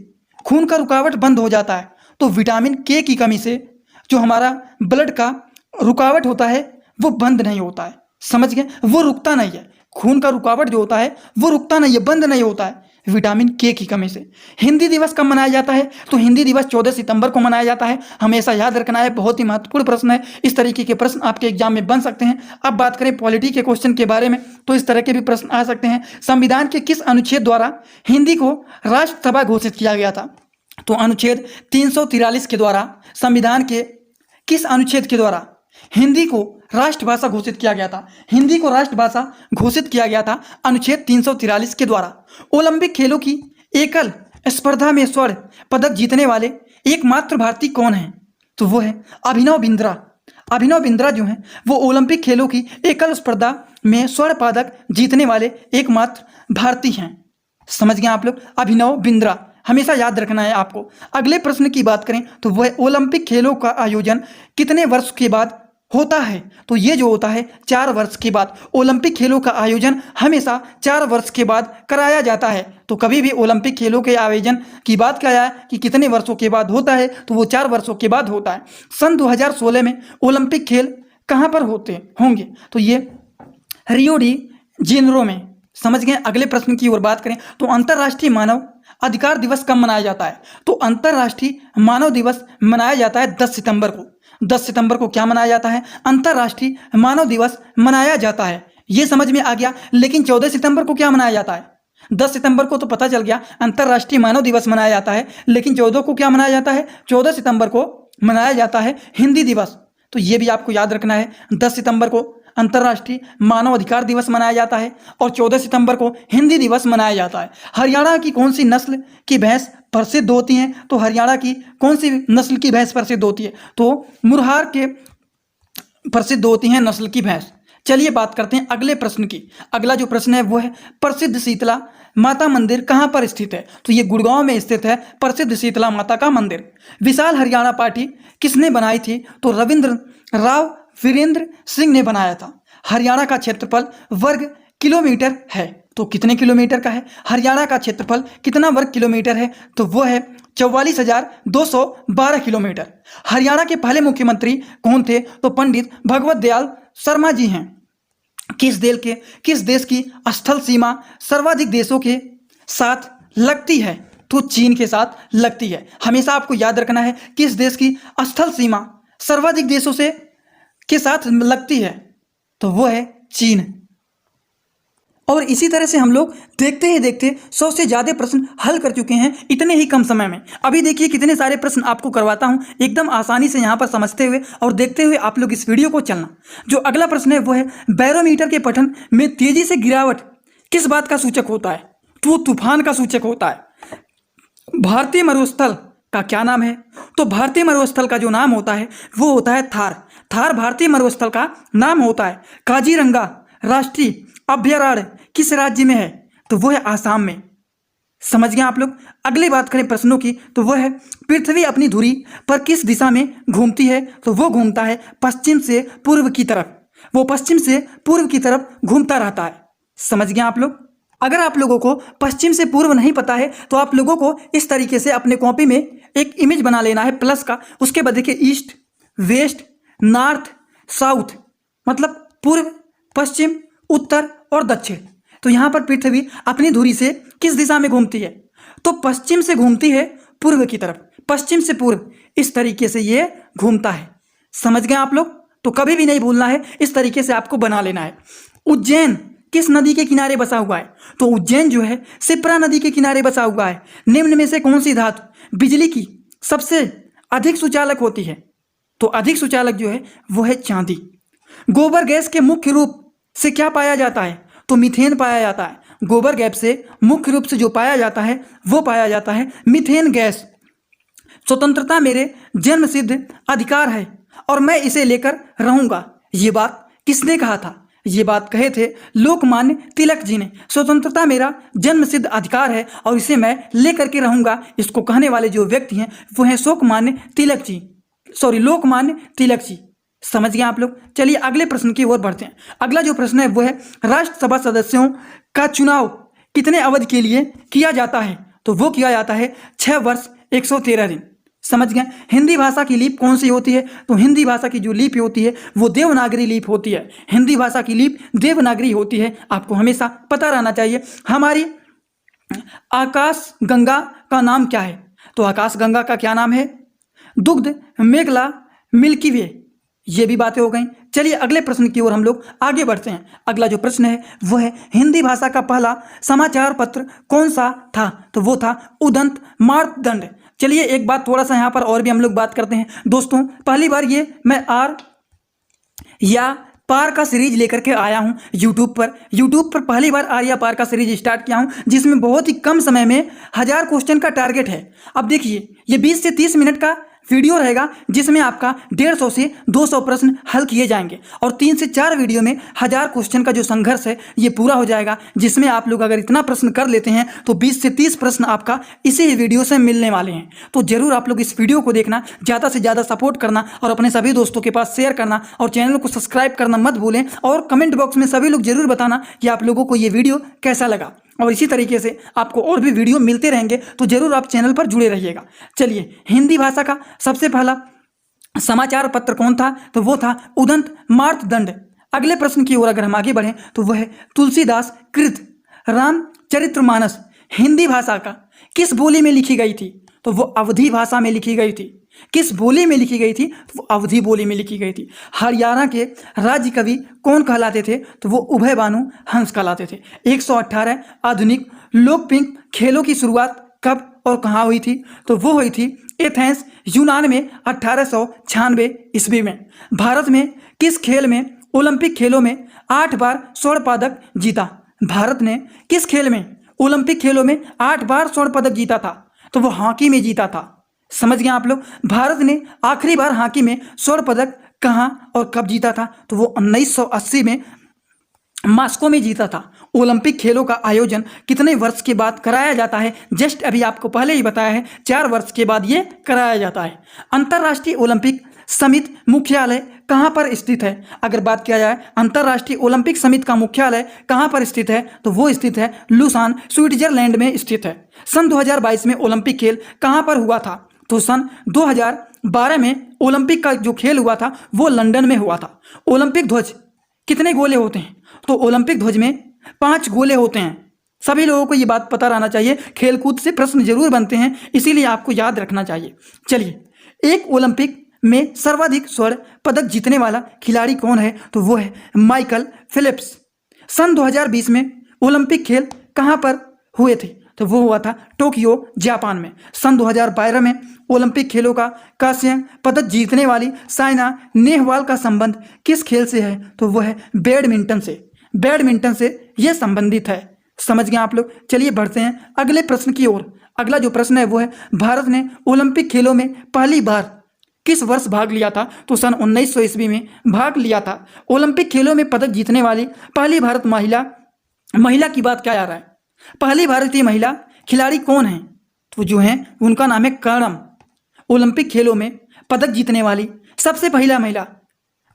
खून का रुकावट बंद हो जाता है? तो विटामिन के की कमी से जो हमारा ब्लड का रुकावट होता है वो बंद नहीं होता है। समझ गए? वो रुकता नहीं है। खून का रुकावट जो होता है वो रुकता नहीं है, बंद नहीं होता है, विटामिन के की कमी से। हिंदी दिवस कब मनाया जाता है? तो हिंदी दिवस 14 सितंबर को मनाया जाता है। हमेशा याद रखना है, बहुत ही महत्वपूर्ण प्रश्न है। इस तरीके के प्रश्न आपके एग्जाम में बन सकते हैं। अब बात करें पॉलिटी के क्वेश्चन के बारे में तो इस तरह के भी प्रश्न आ सकते हैं। संविधान के किस अनुच्छेद द्वारा हिंदी को राष्ट्रभाषा घोषित किया गया था? तो अनुच्छेद 343 के द्वारा संविधान के किस अनुच्छेद के द्वारा हिंदी को राष्ट्रभाषा घोषित किया गया था? हिंदी को राष्ट्रभाषा घोषित किया गया था अनुच्छेद 343 के द्वारा। ओलंपिक खेलों की एकल स्पर्धा में स्वर्ण पदक जीतने वाले एकमात्र भारतीय कौन है? तो वो है अभिनव बिंद्रा। अभिनव बिंद्रा जो है वो ओलंपिक खेलों की एकल स्पर्धा में स्वर्ण पदक जीतने वाले एकमात्र भारतीय हैं। समझ गए आप लोग? अभिनव बिंद्रा हमेशा याद रखना है आपको। अगले प्रश्न की बात करें तो वह ओलंपिक खेलों का आयोजन कितने वर्ष के बाद होता है? तो ये जो होता है 4 वर्ष के बाद। ओलंपिक खेलों का आयोजन हमेशा 4 वर्ष के बाद कराया जाता है। तो कभी भी ओलंपिक खेलों के आयोजन की बात किया है कि कितने वर्षों के बाद होता है, तो वो 4 वर्षों के बाद होता है। सन 2016 में ओलंपिक खेल कहाँ पर होंगे? तो ये रियो डी जेनेरो में। समझ गए? अगले प्रश्न की ओर बात करें तो अंतर्राष्ट्रीय मानव अधिकार दिवस कब मनाया जाता है? तो अंतर्राष्ट्रीय मानव दिवस मनाया जाता है 10 सितंबर को। 10 सितंबर को क्या मनाया जाता है? अंतर्राष्ट्रीय मानव दिवस मनाया जाता है। ये समझ में आ गया। लेकिन 14 सितंबर को क्या मनाया जाता है? 10 सितंबर को तो पता चल गया अंतर्राष्ट्रीय मानव दिवस मनाया जाता है, लेकिन 14 को क्या मनाया जाता है? 14 सितंबर को मनाया जाता है हिंदी दिवस। तो ये भी आपको याद रखना है। 10 सितंबर को अंतर्राष्ट्रीय मानव अधिकार दिवस मनाया जाता है और 14 सितंबर को हिंदी दिवस मनाया जाता है। हरियाणा की कौन सी नस्ल की भैंस प्रसिद्ध होती हैं? तो हरियाणा की कौन सी नस्ल की भैंस प्रसिद्ध होती है? तो मुरहार के प्रसिद्ध होती हैं नस्ल की भैंस। चलिए बात करते हैं अगले प्रश्न की। अगला जो प्रश्न है वो है प्रसिद्ध शीतला माता मंदिर कहाँ पर स्थित है? तो ये गुड़गांव में स्थित है प्रसिद्ध शीतला माता का मंदिर। विशाल हरियाणा पार्टी किसने बनाई थी? तो रविंद्र राव वीरेंद्र सिंह ने बनाया था। हरियाणा का क्षेत्रफल वर्ग किलोमीटर है, तो कितने किलोमीटर का है? हरियाणा का क्षेत्रफल कितना वर्ग किलोमीटर है? तो वो है 44,212 किलोमीटर। हरियाणा के पहले मुख्यमंत्री कौन थे? तो पंडित भगवत दयाल शर्मा जी हैं। किस देश की स्थल सीमा सर्वाधिक देशों के साथ लगती है? तो चीन के साथ लगती है। हमेशा आपको याद रखना है किस देश की स्थल सीमा सर्वाधिक देशों से के साथ लगती है, तो वो है चीन। और इसी तरह से हम लोग देखते ही देखते 100 से ज़्यादा प्रश्न हल कर चुके हैं इतने ही कम समय में। अभी देखिए कितने सारे प्रश्न आपको करवाता हूं एकदम आसानी से यहाँ पर समझते हुए और देखते हुए आप लोग इस वीडियो को चलना। जो अगला प्रश्न है वो है बैरोमीटर के पठन में तेजी से गिरावट किस बात का सूचक होता है? तो तूफान का सूचक होता है। भारतीय मरुस्थल का क्या नाम है? तो भारतीय मरुस्थल का जो नाम होता है वो होता है थार। थार भारतीय मरुस्थल का नाम होता है। काजीरंगा राष्ट्रीय अभयारण्य किस राज्य में है? तो वो है आसाम में। समझ गए आप लोग। अगली बात करें प्रश्नों की तो वो है पृथ्वी अपनी धुरी पर किस दिशा में घूमती है? तो वो घूमता है पश्चिम से पूर्व की तरफ। वो पश्चिम से पूर्व की तरफ घूमता रहता है। समझ गए आप लोग। अगर आप लोगों को पश्चिम से पूर्व नहीं पता है तो आप लोगों को इस तरीके से अपने कॉपी में एक इमेज बना लेना है प्लस का। उसके बाद देखिए ईस्ट, वेस्ट, नॉर्थ, साउथ, मतलब पूर्व, पश्चिम, उत्तर और दक्षिण। तो यहाँ पर पृथ्वी अपनी धुरी से किस दिशा में घूमती है? तो पश्चिम से घूमती है पूर्व की तरफ। पश्चिम से पूर्व इस तरीके से ये घूमता है। समझ गए आप लोग। तो कभी भी नहीं भूलना है, इस तरीके से आपको बना लेना है। उज्जैन किस नदी के किनारे बसा हुआ है? तो उज्जैन जो है शिप्रा नदी के किनारे बसा हुआ है। निम्न में से कौन सी धातु बिजली की सबसे अधिक सुचालक होती है? तो अधिक सुचालक जो है वो है चांदी। गोबर गैस के मुख्य रूप से क्या पाया जाता है? तो मीथेन पाया जाता है। गोबर गैस से मुख्य रूप से जो पाया जाता है वो पाया जाता है मीथेन गैस। स्वतंत्रता मेरे जन्मसिद्ध अधिकार है और मैं इसे लेकर रहूंगा। ये बात किसने कहा था? ये बात कहे थे लोकमान्य तिलक जी ने। स्वतंत्रता मेरा जन्मसिद्ध अधिकार है और इसे मैं लेकर के रहूंगा। इसको कहने वाले जो व्यक्ति हैं वो हैं लोकमान्य तिलक जी। समझ गए आप लोग। चलिए अगले प्रश्न की ओर बढ़ते हैं। अगला जो प्रश्न है वो है राष्ट्रसभा सदस्यों का चुनाव कितने अवधि के लिए किया जाता है? तो वो किया जाता है 6 वर्ष 113 दिन। समझ गए। हिंदी भाषा की लिपि कौन सी होती है? तो हिंदी भाषा की जो लिपि होती है वो देवनागरी लिपि होती है। हिंदी भाषा की लिपि देवनागरी होती है, आपको हमेशा पता रहना चाहिए। हमारी आकाश गंगा का नाम क्या है? तो आकाश गंगा का क्या नाम है? दुग्ध मेघला मिल्की वे। ये भी बातें हो गई। चलिए अगले प्रश्न की ओर हम लोग आगे बढ़ते हैं। अगला जो प्रश्न है वो है हिंदी भाषा का पहला समाचार पत्र कौन सा था? तो वो था उदंत मार्तंड। चलिए एक बात थोड़ा सा यहाँ पर और भी हम लोग बात करते हैं। दोस्तों पहली बार ये मैं आर या पार का सीरीज लेकर के आया हूँ यूट्यूब पर पहली बार आर या पार का सीरीज स्टार्ट किया हूँ, जिसमें बहुत ही कम समय में 1000 क्वेश्चन का टारगेट है। अब देखिए ये 20 से 30 मिनट का वीडियो रहेगा जिसमें आपका 150 से 200 प्रश्न हल किए जाएंगे और 3 से 4 वीडियो में 1000 क्वेश्चन का जो संघर्ष है ये पूरा हो जाएगा, जिसमें आप लोग अगर इतना प्रश्न कर लेते हैं तो 20 से 30 प्रश्न आपका इसी वीडियो से मिलने वाले हैं। तो जरूर आप लोग इस वीडियो को देखना, ज़्यादा से ज़्यादा सपोर्ट करना और अपने सभी दोस्तों के पास शेयर करना और चैनल को सब्सक्राइब करना मत भूलें। और कमेंट बॉक्स में सभी लोग जरूर बताना कि आप लोगों को ये वीडियो कैसा लगा। और इसी तरीके से आपको और भी वीडियो मिलते रहेंगे, तो जरूर आप चैनल पर जुड़े रहिएगा। चलिए हिंदी भाषा का सबसे पहला समाचार पत्र कौन था? तो वो था उदंत मार्तंड। अगले प्रश्न की ओर अगर हम आगे बढ़ें तो वह है तुलसीदास कृत रामचरितमानस हिंदी भाषा का किस बोली में लिखी गई थी? तो वो अवधी भाषा में लिखी गई थी। किस बोली में लिखी गई थी? तो वो अवधी बोली में लिखी गई थी। हरियाणा के राज्य कवि कौन कहलाते थे? तो वो उभय भानु हंस कहलाते थे। 118 आधुनिक लोकप्रिय खेलों की शुरुआत कब और कहाँ हुई थी? तो वो हुई थी एथेंस यूनान में 1896 ईस्वी में। भारत में किस खेल में ओलंपिक खेलों में 8 बार स्वर्ण पदक जीता? भारत ने किस खेल में ओलंपिक खेलों में 8 बार स्वर्ण पदक जीता था? तो वो हॉकी में जीता था। समझ गए आप लोग। भारत ने आखिरी बार हॉकी में स्वर्ण पदक कहाँ और कब जीता था? तो वो 1980 में मॉस्को में जीता था। ओलंपिक खेलों का आयोजन कितने वर्ष के बाद कराया जाता है? जस्ट अभी आपको पहले ही बताया है, 4 वर्ष के बाद ये कराया जाता है। अंतर्राष्ट्रीय ओलंपिक समिति मुख्यालय कहाँ पर स्थित है? अगर बात किया जाए अंतर्राष्ट्रीय ओलंपिक समिति का मुख्यालय कहाँ पर स्थित है, तो वो स्थित है लुसान, स्विट्जरलैंड में स्थित है। सन 2022 में ओलंपिक खेल कहाँ पर हुआ था? तो सन 2012 में ओलंपिक का जो खेल हुआ था वो लंदन में हुआ था। ओलंपिक ध्वज कितने गोले होते हैं? तो ओलंपिक ध्वज में 5 गोले होते हैं। सभी लोगों को ये बात पता रहना चाहिए, खेलकूद से प्रश्न जरूर बनते हैं, इसीलिए आपको याद रखना चाहिए। चलिए, एक ओलंपिक में सर्वाधिक स्वर्ण पदक जीतने वाला खिलाड़ी कौन है? तो वो है माइकल फेल्प्स। सन 2020 में ओलंपिक खेल कहाँ पर हुए थे? तो वो हुआ था टोक्यो, जापान में। सन 2012 में ओलंपिक खेलों का कांस्य पदक जीतने वाली साइना नेहवाल का संबंध किस खेल से है? तो वो है बैडमिंटन से। बैडमिंटन से यह संबंधित है। समझ गए आप लोग? चलिए बढ़ते हैं अगले प्रश्न की ओर। अगला जो प्रश्न है वो है, भारत ने ओलंपिक खेलों में पहली बार किस वर्ष भाग लिया था? तो सन 1900 ईस्वी में भाग लिया था। ओलंपिक खेलों में पदक जीतने वाली पहली भारत महिला की बात क्या आ रहा है? पहली भारतीय महिला खिलाड़ी कौन है? तो जो है उनका नाम है कर्णम। ओलंपिक खेलों में पदक जीतने वाली सबसे पहला महिला,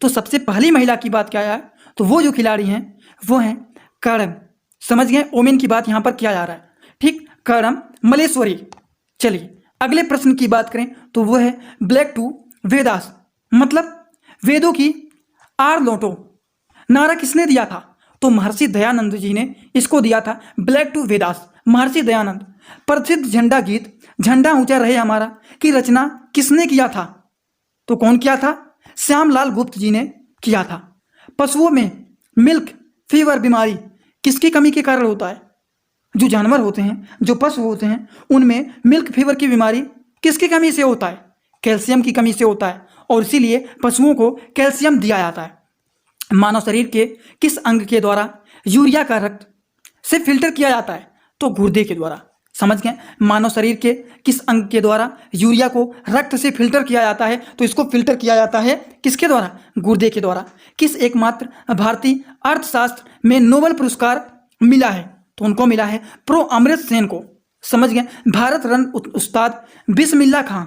तो सबसे पहली महिला की बात क्या है? तो वो जो खिलाड़ी हैं वो हैं कर्णम। समझ गए? ओमेन की बात यहाँ पर किया जा रहा है। ठीक, कर्णम मलेश्वरी। चलिए अगले प्रश्न की बात करें तो वो है ब्लैक टू वेदास, मतलब वेदों की आड़ लौटो, नारा किसने दिया था? तो महर्षि दयानंद जी ने इसको दिया था, ब्लैक टू वेदास, महर्षि दयानंद। प्रसिद्ध झंडा गीत झंडा ऊंचा रहे हमारा की रचना किसने किया था? तो कौन किया था? श्यामलाल गुप्त जी ने किया था। पशुओं में मिल्क फीवर बीमारी किसकी कमी के कारण होता है? जो जानवर होते हैं, जो पशु होते हैं, उनमें मिल्क फीवर की बीमारी किसकी कमी से होता है? कैल्शियम की कमी से होता है, और इसीलिए पशुओं को कैल्शियम दिया जाता है। मानव शरीर के किस अंग के द्वारा यूरिया का रक्त से फिल्टर किया जाता है? तो गुर्दे के द्वारा। समझ गए? मानव शरीर के किस अंग के द्वारा यूरिया को रक्त से फिल्टर किया जाता है? तो इसको फिल्टर किया जाता है किसके द्वारा? गुर्दे के द्वारा। किस एकमात्र भारतीय अर्थशास्त्र में नोबेल पुरस्कार मिला है? तो उनको मिला है प्रो अमृत सेन को। समझ गए? भारत रत्न उस्ताद बिस्मिल्लाह खां,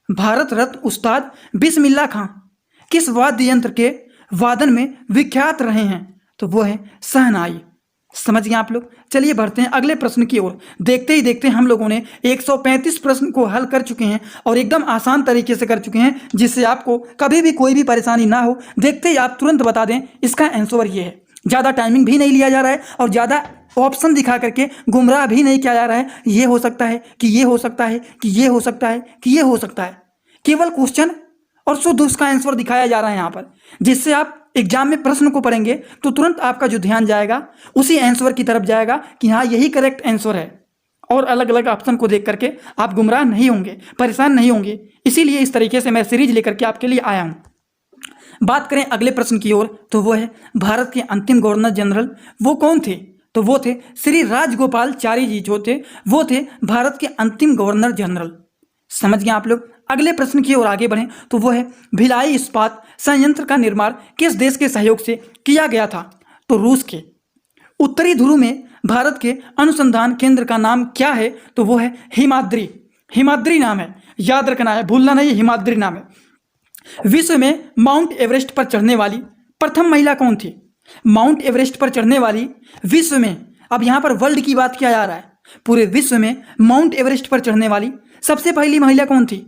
भारत रत्न उस्ताद बिस्मिल्लाह खां किस वाद्य यंत्र के वादन में विख्यात रहे हैं? तो वो है शहनाई। समझ गए आप लोग? चलिए बढ़ते हैं अगले प्रश्न की ओर। देखते ही देखते हम लोगों ने 135 प्रश्न को हल कर चुके हैं और एकदम आसान तरीके से कर चुके हैं, जिससे आपको कभी भी कोई भी परेशानी ना हो। देखते ही आप तुरंत बता दें इसका आंसर ये है। ज़्यादा टाइमिंग भी नहीं लिया जा रहा है और ज़्यादा ऑप्शन दिखा करके गुमराह भी नहीं किया जा रहा है। ये हो सकता है कि ये हो सकता है कि ये हो सकता है कि ये हो सकता है। केवल क्वेश्चन और शुद्ध उसका आंसर दिखाया जा रहा है यहाँ पर, जिससे आप एग्जाम में प्रश्न को पढ़ेंगे तो तुरंत आपका जो ध्यान जाएगा उसी आंसर की तरफ जाएगा कि हाँ यही करेक्ट आंसर है, और अलग अलग ऑप्शन को देख करके आप गुमराह नहीं होंगे, परेशान नहीं होंगे। इसीलिए इस तरीके से मैं सीरीज लेकर के आपके लिए आया हूँ। बात करें अगले प्रश्न की ओर तो वो है भारत के अंतिम गवर्नर जनरल वो कौन थे? तो वो थे श्री राजगोपालाचारी जी, जो थे वो थे भारत के अंतिम गवर्नर जनरल। समझ गए आप लोग? अगले प्रश्न की ओर आगे बढ़ें तो वो है भिलाई इस्पात संयंत्र का निर्माण किस देश के सहयोग से किया गया था? तो रूस के। उत्तरी ध्रुव में भारत के अनुसंधान केंद्र का नाम क्या है? तो वो है हिमाद्री। हिमाद्री नाम है, याद रखना है, भूलना नहीं, हिमाद्री नाम है। विश्व में माउंट एवरेस्ट पर चढ़ने वाली प्रथम महिला कौन थी? माउंट एवरेस्ट पर चढ़ने वाली विश्व में, अब यहाँ पर वर्ल्ड की बात किया जा रहा है, पूरे विश्व में माउंट एवरेस्ट पर चढ़ने वाली सबसे पहली महिला कौन थी?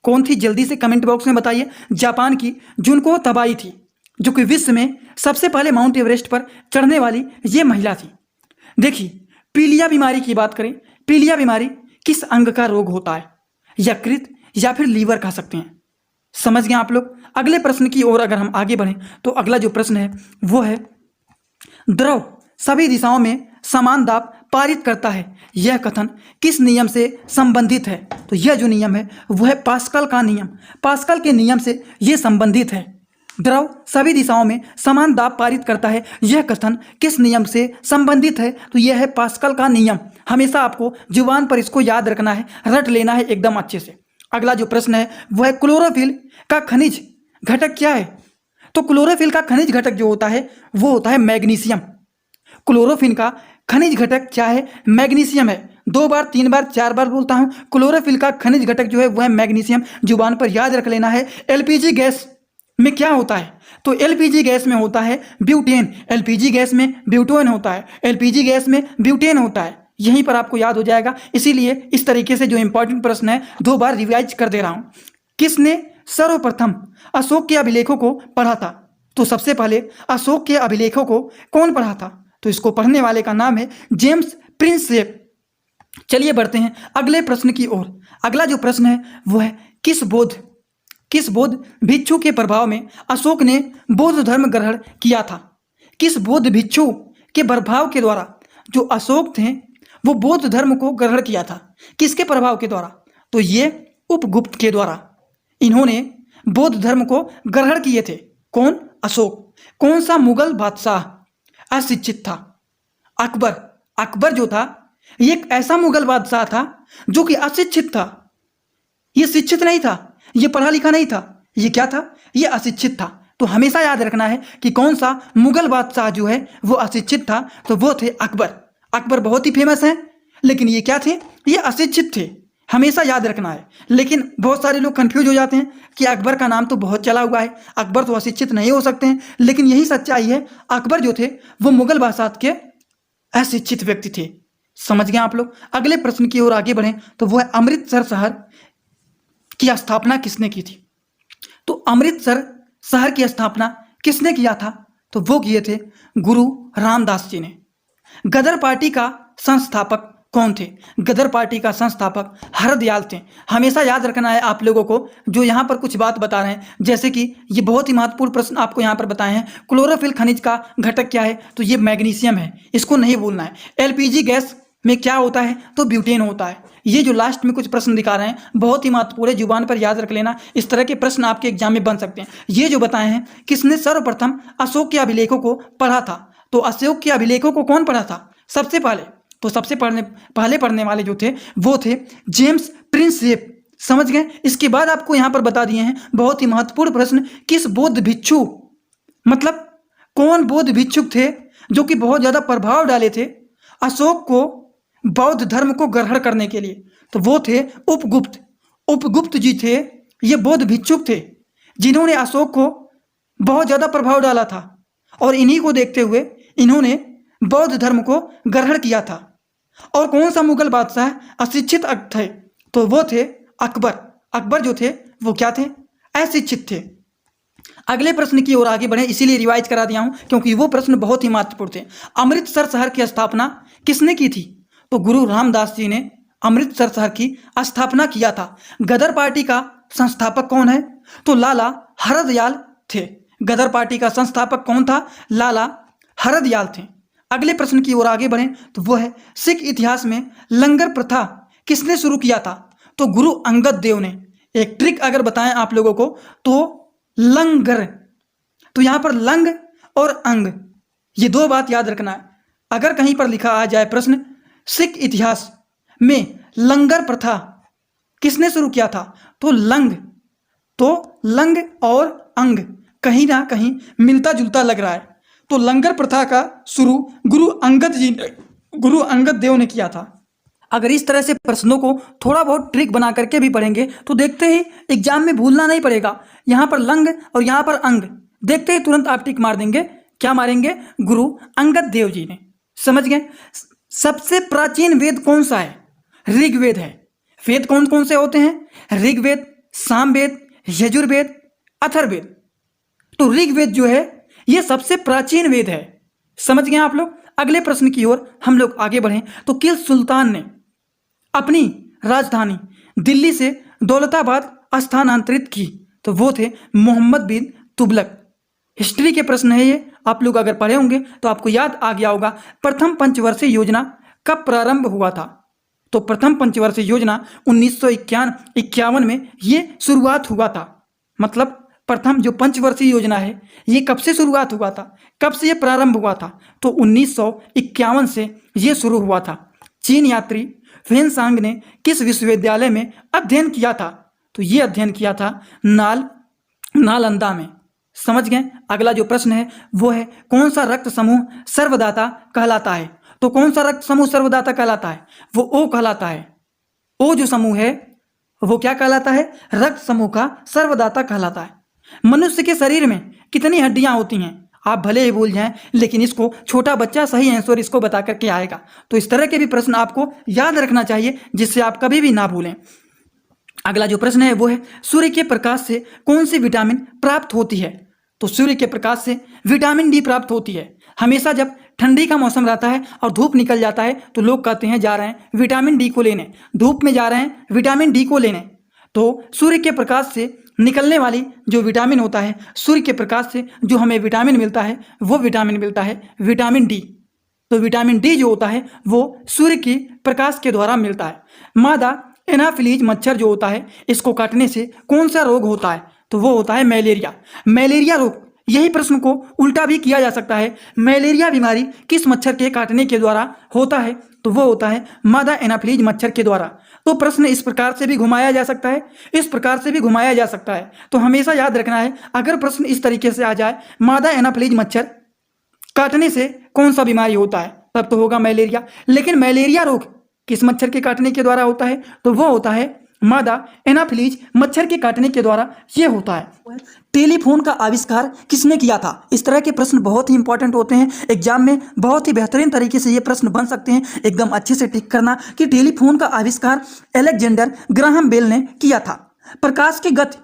कौन थी? जल्दी से कमेंट बॉक्स में बताइए। जापान की जुनको तबाई थी, जो कि विश्व में सबसे पहले माउंट एवरेस्ट पर चढ़ने वाली ये महिला थी। देखिए, पीलिया बीमारी की बात करें, पीलिया बीमारी किस अंग का रोग होता है? यकृत या फिर लीवर कह सकते हैं। समझ गए आप लोग? अगले प्रश्न की ओर अगर हम आगे बढ़ें तो अगला जो प्रश्न है वो है द्रव सभी दिशाओं में समान दाब पारित करता है, यह कथन किस नियम से संबंधित है? तो यह जो नियम है वो है पास्कल का नियम। पास्कल के नियम से यह संबंधित है। द्रव सभी दिशाओं में समान दाब पारित करता है, यह कथन किस नियम से संबंधित है? तो यह है पास्कल का नियम। हमेशा आपको जुबान पर इसको याद रखना है, रट लेना है एकदम अच्छे से। अगला जो प्रश्न है वो है क्लोरोफिल का खनिज घटक क्या है? तो क्लोरोफिल का खनिज घटक जो होता है वो होता है मैग्नीशियम। क्लोरोफिल का खनिज घटक क्या है? मैग्नीशियम है। 2 बार 3 बार 4 बार बोलता हूं, क्लोरोफिल का खनिज घटक जो है वो है मैग्नीशियम। जुबान पर याद रख लेना है। एलपीजी गैस में क्या होता है? तो एलपीजी गैस में होता है ब्यूटेन। एलपीजी गैस में ब्यूटेन होता है। एलपीजी गैस में ब्यूटेन होता है। यहीं पर आपको याद हो जाएगा। इसीलिए इस तरीके से जो इंपॉर्टेंट प्रश्न है 2 बार रिवाइज कर दे रहा हूं। किसने सर्वप्रथम अशोक के अभिलेखों को पढ़ा था? तो सबसे पहले अशोक के अभिलेखों को कौन पढ़ा था? तो इसको पढ़ने वाले का नाम है जेम्स प्रिंसेप। चलिए बढ़ते हैं अगले प्रश्न की ओर। अगला जो प्रश्न है वो है किस बौद्ध भिक्षु के प्रभाव में अशोक ने बौद्ध धर्म ग्रहण किया था? किस बौद्ध भिक्षु के प्रभाव के द्वारा जो अशोक थे वो बौद्ध धर्म को ग्रहण किया था? किसके प्रभाव के द्वारा? तो ये उपगुप्त के द्वारा इन्होंने बौद्ध धर्म को ग्रहण किए थे। कौन? अशोक। कौन सा मुगल बादशाह अशिक्षित था? अकबर। अकबर जो था ये एक ऐसा मुगल बादशाह था जो कि अशिक्षित था। ये शिक्षित नहीं था, ये पढ़ा लिखा नहीं था। ये क्या था? ये अशिक्षित था। तो हमेशा याद रखना है कि कौन सा मुगल बादशाह जो है वो अशिक्षित था। तो वो थे अकबर। अकबर बहुत ही फेमस हैं, लेकिन ये क्या थे? ये अशिक्षित थे। हमेशा याद रखना है। लेकिन बहुत सारे लोग कंफ्यूज हो जाते हैं कि अकबर का नाम तो बहुत चला हुआ है, अकबर तो अशिक्षित नहीं हो सकते हैं। लेकिन यही सच्चाई है, अकबर जो थे वो मुगल बादशाह के अशिक्षित व्यक्ति थे। समझ गए आप लोग? अगले प्रश्न की ओर आगे बढ़ें तो वो है अमृतसर शहर की स्थापना किसने की थी? तो अमृतसर शहर की स्थापना किसने किया था? तो वो किए थे गुरु रामदास जी ने। गदर पार्टी का संस्थापक कौन थे? गदर पार्टी का संस्थापक हरदयाल थे। हमेशा याद रखना है आप लोगों को। जो यहाँ पर कुछ बात बता रहे हैं, जैसे कि ये बहुत ही महत्वपूर्ण प्रश्न आपको यहाँ पर बताए हैं। क्लोरोफिल खनिज का घटक क्या है? तो ये मैग्नीशियम है, इसको नहीं भूलना है। एलपीजी गैस में क्या होता है? तो ब्यूटेन होता है। ये जो लास्ट में कुछ प्रश्न दिखा रहे हैं बहुत ही महत्वपूर्ण है, जुबान पर याद रख लेना। इस तरह के प्रश्न आपके एग्जाम में बन सकते हैं। ये जो बताए हैं किसने सर्वप्रथम अशोक के अभिलेखों को पढ़ा था? तो अशोक के अभिलेखों को कौन पढ़ा था सबसे पहले? तो सबसे पहले पढ़ने वाले जो थे वो थे जेम्स प्रिंसेप। समझ गए? इसके बाद आपको यहाँ पर बता दिए हैं बहुत ही महत्वपूर्ण प्रश्न। किस बौद्ध भिक्षु, मतलब कौन बौद्ध भिक्षुक थे जो कि बहुत ज्यादा प्रभाव डाले थे अशोक को बौद्ध धर्म को ग्रहण करने के लिए? तो वो थे उपगुप्त। उपगुप्त जी थे, ये बौद्ध भिक्षुक थे जिन्होंने अशोक को बहुत ज्यादा प्रभाव डाला था, और इन्हीं को देखते हुए इन्होंने बौद्ध धर्म को ग्रहण किया था। और कौन सा मुगल बादशाह अशिक्षित थे? तो वो थे अकबर। अकबर जो थे वो क्या थे? अशिक्षित थे। अगले प्रश्न की ओर आगे बढ़े, इसीलिए रिवाइज करा दिया हूं क्योंकि वो प्रश्न बहुत ही महत्वपूर्ण थे। अमृतसर शहर की स्थापना किसने की थी? तो गुरु रामदास जी ने अमृतसर शहर की स्थापना किया था। गदर पार्टी का संस्थापक कौन है? तो लाला हरदयाल थे। गदर पार्टी का संस्थापक कौन था? लाला हरदयाल थे। अगले प्रश्न की ओर आगे बढ़ें तो वो है सिख इतिहास में लंगर प्रथा किसने शुरू किया था? तो गुरु अंगद देव ने। एक ट्रिक अगर बताएं आप लोगों को तो लंगर, तो यहां पर लंग और अंग ये 2 बात याद रखना है। अगर कहीं पर लिखा आ जाए प्रश्न सिख इतिहास में लंगर प्रथा किसने शुरू किया था? तो लंग और अंग कहीं ना कहीं मिलता जुलता लग रहा है। तो लंगर प्रथा का शुरू गुरु अंगद देव ने किया था। अगर इस तरह से प्रश्नों को थोड़ा बहुत ट्रिक बना करके भी पढ़ेंगे तो देखते ही एग्जाम में भूलना नहीं पड़ेगा। यहाँ पर लंग और यहाँ पर अंग देखते ही तुरंत आप टिक मार देंगे। क्या मारेंगे? गुरु अंगद देव जी ने। समझ गए? सबसे प्राचीन वेद कौन सा है? ऋग्वेद है। वेद कौन कौन से होते हैं? ऋग्वेद, सामवेद, यजुर्वेद, अथर्ववेद। तो ऋग्वेद जो है ये सबसे प्राचीन वेद है। समझ गए आप लोग? अगले प्रश्न की ओर हम लोग आगे बढ़ें तो किस सुल्तान ने अपनी राजधानी दिल्ली से दौलताबाद स्थानांतरित की? तो वो थे मोहम्मद बिन तुगलक। हिस्ट्री के प्रश्न है ये, आप लोग अगर पढ़े होंगे तो आपको याद आ गया होगा। प्रथम पंचवर्षीय योजना कब प्रारंभ हुआ था? तो प्रथम पंचवर्षीय योजना 1951 में ये शुरुआत हुआ था। मतलब प्रथम जो पंचवर्षीय योजना है ये कब से शुरुआत हुआ था, कब से ये प्रारंभ हुआ था? तो 1951 से ये शुरू हुआ था। चीन यात्री ह्वेनसांग ने किस विश्वविद्यालय में अध्ययन किया था? तो ये अध्ययन किया था नाल नालंदा में। समझ गए। अगला जो प्रश्न है वो है कौन सा रक्त समूह सर्वदाता कहलाता है। तो कौन सा रक्त समूह सर्वदाता कहलाता है? वो ओ कहलाता है। ओ जो समूह है वो क्या कहलाता है? रक्त समूह का सर्वदाता कहलाता है। मनुष्य के शरीर में कितनी हड्डियां होती हैं? आप भले ही भूल जाएं, लेकिन इसको छोटा बच्चा सही आंसर इसको बता करके आएगा। तो इस तरह के भी प्रश्न आपको याद रखना चाहिए जिससे आप कभी भी ना भूलें। अगला जो प्रश्न है वो है सूर्य के प्रकाश से कौन सी विटामिन प्राप्त होती है? तो सूर्य के प्रकाश से विटामिन डी प्राप्त होती है। हमेशा जब ठंडी का मौसम रहता है और धूप निकल जाता है तो लोग कहते हैं जा रहे हैं विटामिन डी को लेने, धूप में जा रहे हैं विटामिन डी को लेने। तो सूर्य के प्रकाश से निकलने वाली जो विटामिन होता है, सूर्य के प्रकाश से जो हमें विटामिन मिलता है वो विटामिन मिलता है विटामिन डी। तो विटामिन डी जो होता है वो सूर्य की प्रकाश के द्वारा मिलता है। मादा एनाफिलीज मच्छर जो होता है इसको काटने से कौन सा रोग होता है? तो वो होता है मलेरिया। मलेरिया रोग, यही प्रश्न को उल्टा भी किया जा सकता है। मलेरिया बीमारी किस मच्छर के काटने के द्वारा होता है? तो वो होता है मादा एनाफिलीज मच्छर के द्वारा। तो प्रश्न इस प्रकार से भी घुमाया जा सकता है, इस प्रकार से भी घुमाया जा सकता है। तो हमेशा याद रखना है अगर प्रश्न इस तरीके से आ जाए मादा एनाफिलीज मच्छर काटने से कौन सा बीमारी होता है, तब तो होगा मलेरिया। लेकिन मलेरिया रोग किस मच्छर के काटने के द्वारा होता है? तो वो होता है मादा एनाफिलीज मच्छर के काटने के द्वारा ये होता है। टेलीफोन का आविष्कार किसने किया था? इस तरह के प्रश्न बहुत ही इंपॉर्टेंट होते हैं, एग्जाम में बहुत ही बेहतरीन तरीके से ये प्रश्न बन सकते हैं। एकदम अच्छे से टिक करना कि टेलीफोन का आविष्कार अलेक्जेंडर ग्राहम बेल ने किया था। प्रकाश की गति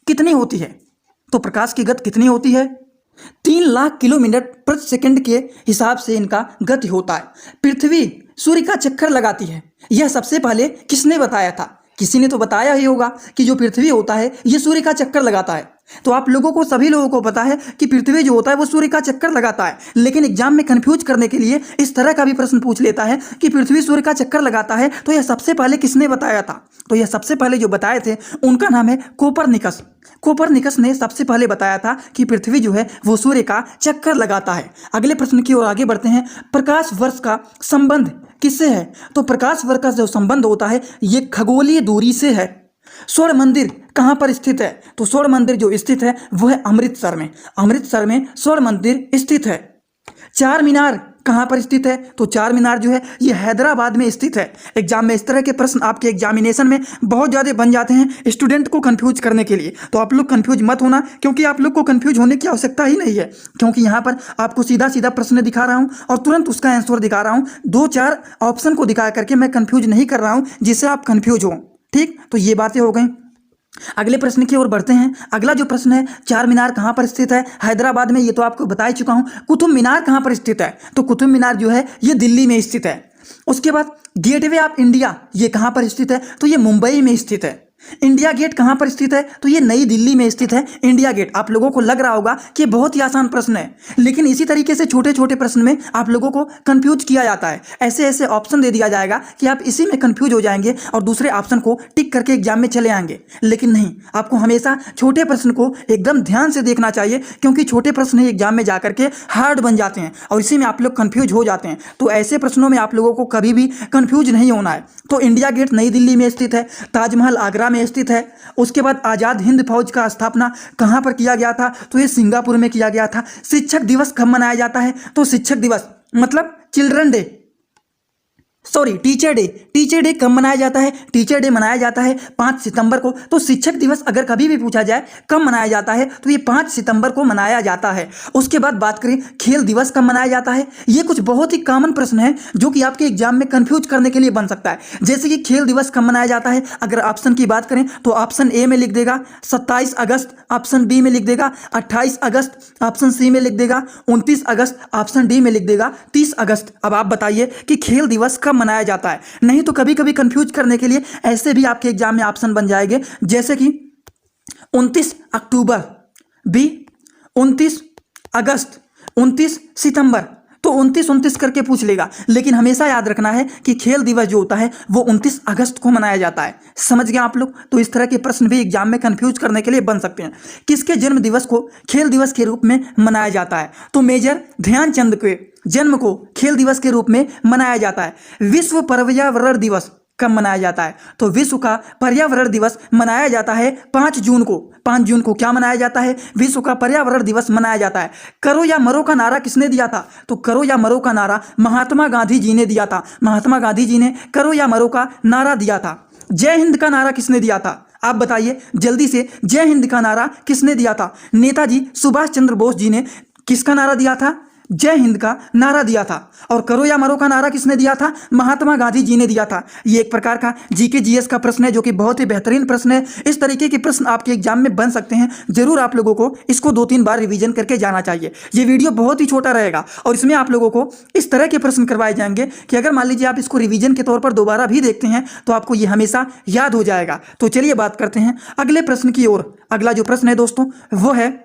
कितनी होती है? तो प्रकाश की गति कितनी होती है? 3 लाख किलोमीटर प्रति सेकंड के हिसाब से इनका गति होता है। पृथ्वी सूर्य का चक्कर लगाती है, यह सबसे पहले किसने बताया था? किसी ने तो बताया ही होगा कि जो पृथ्वी होता है ये सूर्य का चक्कर लगाता है। तो आप लोगों को, सभी लोगों को पता है कि पृथ्वी जो होता है वो सूर्य का चक्कर लगाता है। लेकिन एग्जाम में कंफ्यूज करने के लिए इस तरह का भी प्रश्न पूछ लेता है कि पृथ्वी सूर्य का चक्कर लगाता है, तो यह सबसे पहले किसने बताया था? तो यह सबसे पहले जो बताए थे उनका नाम है कोपरनिकस। कोपरनिकस ने सबसे पहले बताया था कि पृथ्वी जो है वो सूर्य का चक्कर लगाता है। अगले प्रश्न की ओर आगे बढ़ते हैं। प्रकाश वर्ष का संबंध किससे है? तो प्रकाश वर्ष का जो संबंध होता है ये खगोलीय दूरी से है। स्वर्ण मंदिर कहाँ पर स्थित है? तो स्वर्ण मंदिर जो स्थित है वो है अमृतसर में। अमृतसर में स्वर्ण मंदिर स्थित है। चार मीनार कहाँ पर स्थित है? तो चार मीनार जो है ये हैदराबाद में स्थित है। एग्जाम में इस तरह के प्रश्न आपके एग्जामिनेशन में बहुत ज़्यादा बन जाते हैं स्टूडेंट को कंफ्यूज करने के लिए। तो आप लोग कंफ्यूज मत होना, क्योंकि आप लोग को कंफ्यूज होने की आवश्यकता ही नहीं है, क्योंकि यहाँ पर आपको सीधा सीधा प्रश्न दिखा रहा हूँ और तुरंत उसका आंसर दिखा रहा हूँ। 2-4 ऑप्शन को दिखा करके मैं कंफ्यूज नहीं कर रहा हूँ जिससे आप कंफ्यूज हो। ठीक, तो ये बातें हो गई। अगले प्रश्न की ओर बढ़ते हैं। अगला जो प्रश्न है चार मीनार कहाँ पर स्थित है? हैदराबाद में, ये तो आपको बता ही चुका हूँ। कुतुब मीनार कहाँ पर स्थित है? तो कुतुब मीनार जो है ये दिल्ली में स्थित है। उसके बाद गेटवे ऑफ इंडिया ये कहाँ पर स्थित है? तो ये मुंबई में स्थित है। इंडिया गेट कहाँ पर स्थित है? तो ये नई दिल्ली में स्थित है इंडिया गेट। आप लोगों को लग रहा होगा कि बहुत ही आसान प्रश्न है, लेकिन इसी तरीके से छोटे छोटे प्रश्न में आप लोगों को कंफ्यूज किया जाता है। ऐसे ऐसे ऑप्शन दे दिया जाएगा कि आप इसी में कंफ्यूज हो जाएंगे और दूसरे ऑप्शन को टिक करके एग्जाम में चले आएंगे। लेकिन नहीं, आपको हमेशा छोटे प्रश्न को एकदम ध्यान से देखना चाहिए, क्योंकि छोटे प्रश्न ही एग्जाम में जाकर के हार्ड बन जाते हैं और इसी में आप लोग कंफ्यूज हो जाते हैं। तो ऐसे प्रश्नों में आप लोगों को कभी भी कंफ्यूज नहीं होना है। तो इंडिया गेट नई दिल्ली में स्थित है, ताजमहल आगरा में स्थित है। उसके बाद आजाद हिंद फौज का स्थापना कहां पर किया गया था? तो ये सिंगापुर में किया गया था। शिक्षक दिवस कब मनाया जाता है? तो शिक्षक दिवस मतलब children day, sorry teacher day. Teacher day कब मनाया जाता है? टीचर डे मनाया जाता है 5 सितंबर को। तो शिक्षक दिवस अगर कभी भी पूछा जाए कब मनाया जाता है तो ये 5 सितंबर को मनाया जाता है। उसके बाद बात करें खेल दिवस कब मनाया जाता है। ये कुछ बहुत ही कॉमन प्रश्न है जो कि आपके एग्जाम में कंफ्यूज करने के लिए बन सकता है। जैसे कि खेल दिवस कब मनाया जाता है, अगर ऑप्शन की बात करें तो ऑप्शन ए में लिख देगा 27 अगस्त, ऑप्शन बी में लिख देगा 28 अगस्त, ऑप्शन सी में लिख देगा 29 अगस्त, ऑप्शन डी में लिख देगा 30 अगस्त। अब आप बताइए कि खेल दिवस कब मनाया जाता है। नहीं तो कभी कभी कंफ्यूज करने के लिए ऐसे भी आपके एग्जाम में ऑप्शन बन जाएंगे, जैसे कि 29 अक्टूबर, बी 29 अगस्त, 29 सितंबर। तो 29 करके पूछ लेगा, लेकिन हमेशा याद रखना है कि खेल दिवस जो होता है वो 29 अगस्त को मनाया जाता है। समझ गए आप लोग? तो इस तरह के प्रश्न भी एग्जाम में कंफ्यूज करने के लिए बन सकते हैं। किसके जन्म दिवस को खेल दिवस के रूप में मनाया जाता है? तो मेजर ध्यानचंद के जन्म को खेल दिवस के रूप में मनाया जाता है। विश्व पर्यावरण दिवस कब मनाया जाता है? तो विश्व का पर्यावरण दिवस मनाया जाता है 5 जून को। 5 जून को क्या मनाया जाता है? विश्व का पर्यावरण दिवस मनाया जाता है। करो या मरो का नारा किसने दिया था? तो करो या मरो का नारा महात्मा गांधी जी ने दिया था। महात्मा गांधी जी ने करो या मरो का नारा दिया था। जय हिंद का नारा किसने दिया था? आप बताइए जल्दी से, जय हिंद का नारा किसने दिया था? नेताजी सुभाष चंद्र बोस जी ने किसका नारा दिया था? जय हिंद का नारा दिया था। और करो या मरो का नारा किसने दिया था? महात्मा गांधी जी ने दिया था। ये एक प्रकार का जीके जीएस का प्रश्न है जो कि बहुत ही बेहतरीन प्रश्न है। इस तरीके के प्रश्न आपके एग्जाम में बन सकते हैं। जरूर आप लोगों को इसको 2-3 बार रिवीजन करके जाना चाहिए। ये वीडियो बहुत ही छोटा रहेगा और इसमें आप लोगों को इस तरह के प्रश्न करवाए जाएंगे कि अगर मान लीजिए आप इसको रिवीजन के तौर पर दोबारा भी देखते हैं तो आपको ये हमेशा याद हो जाएगा। तो चलिए बात करते हैं अगले प्रश्न की ओर। अगला जो प्रश्न है दोस्तों वो है,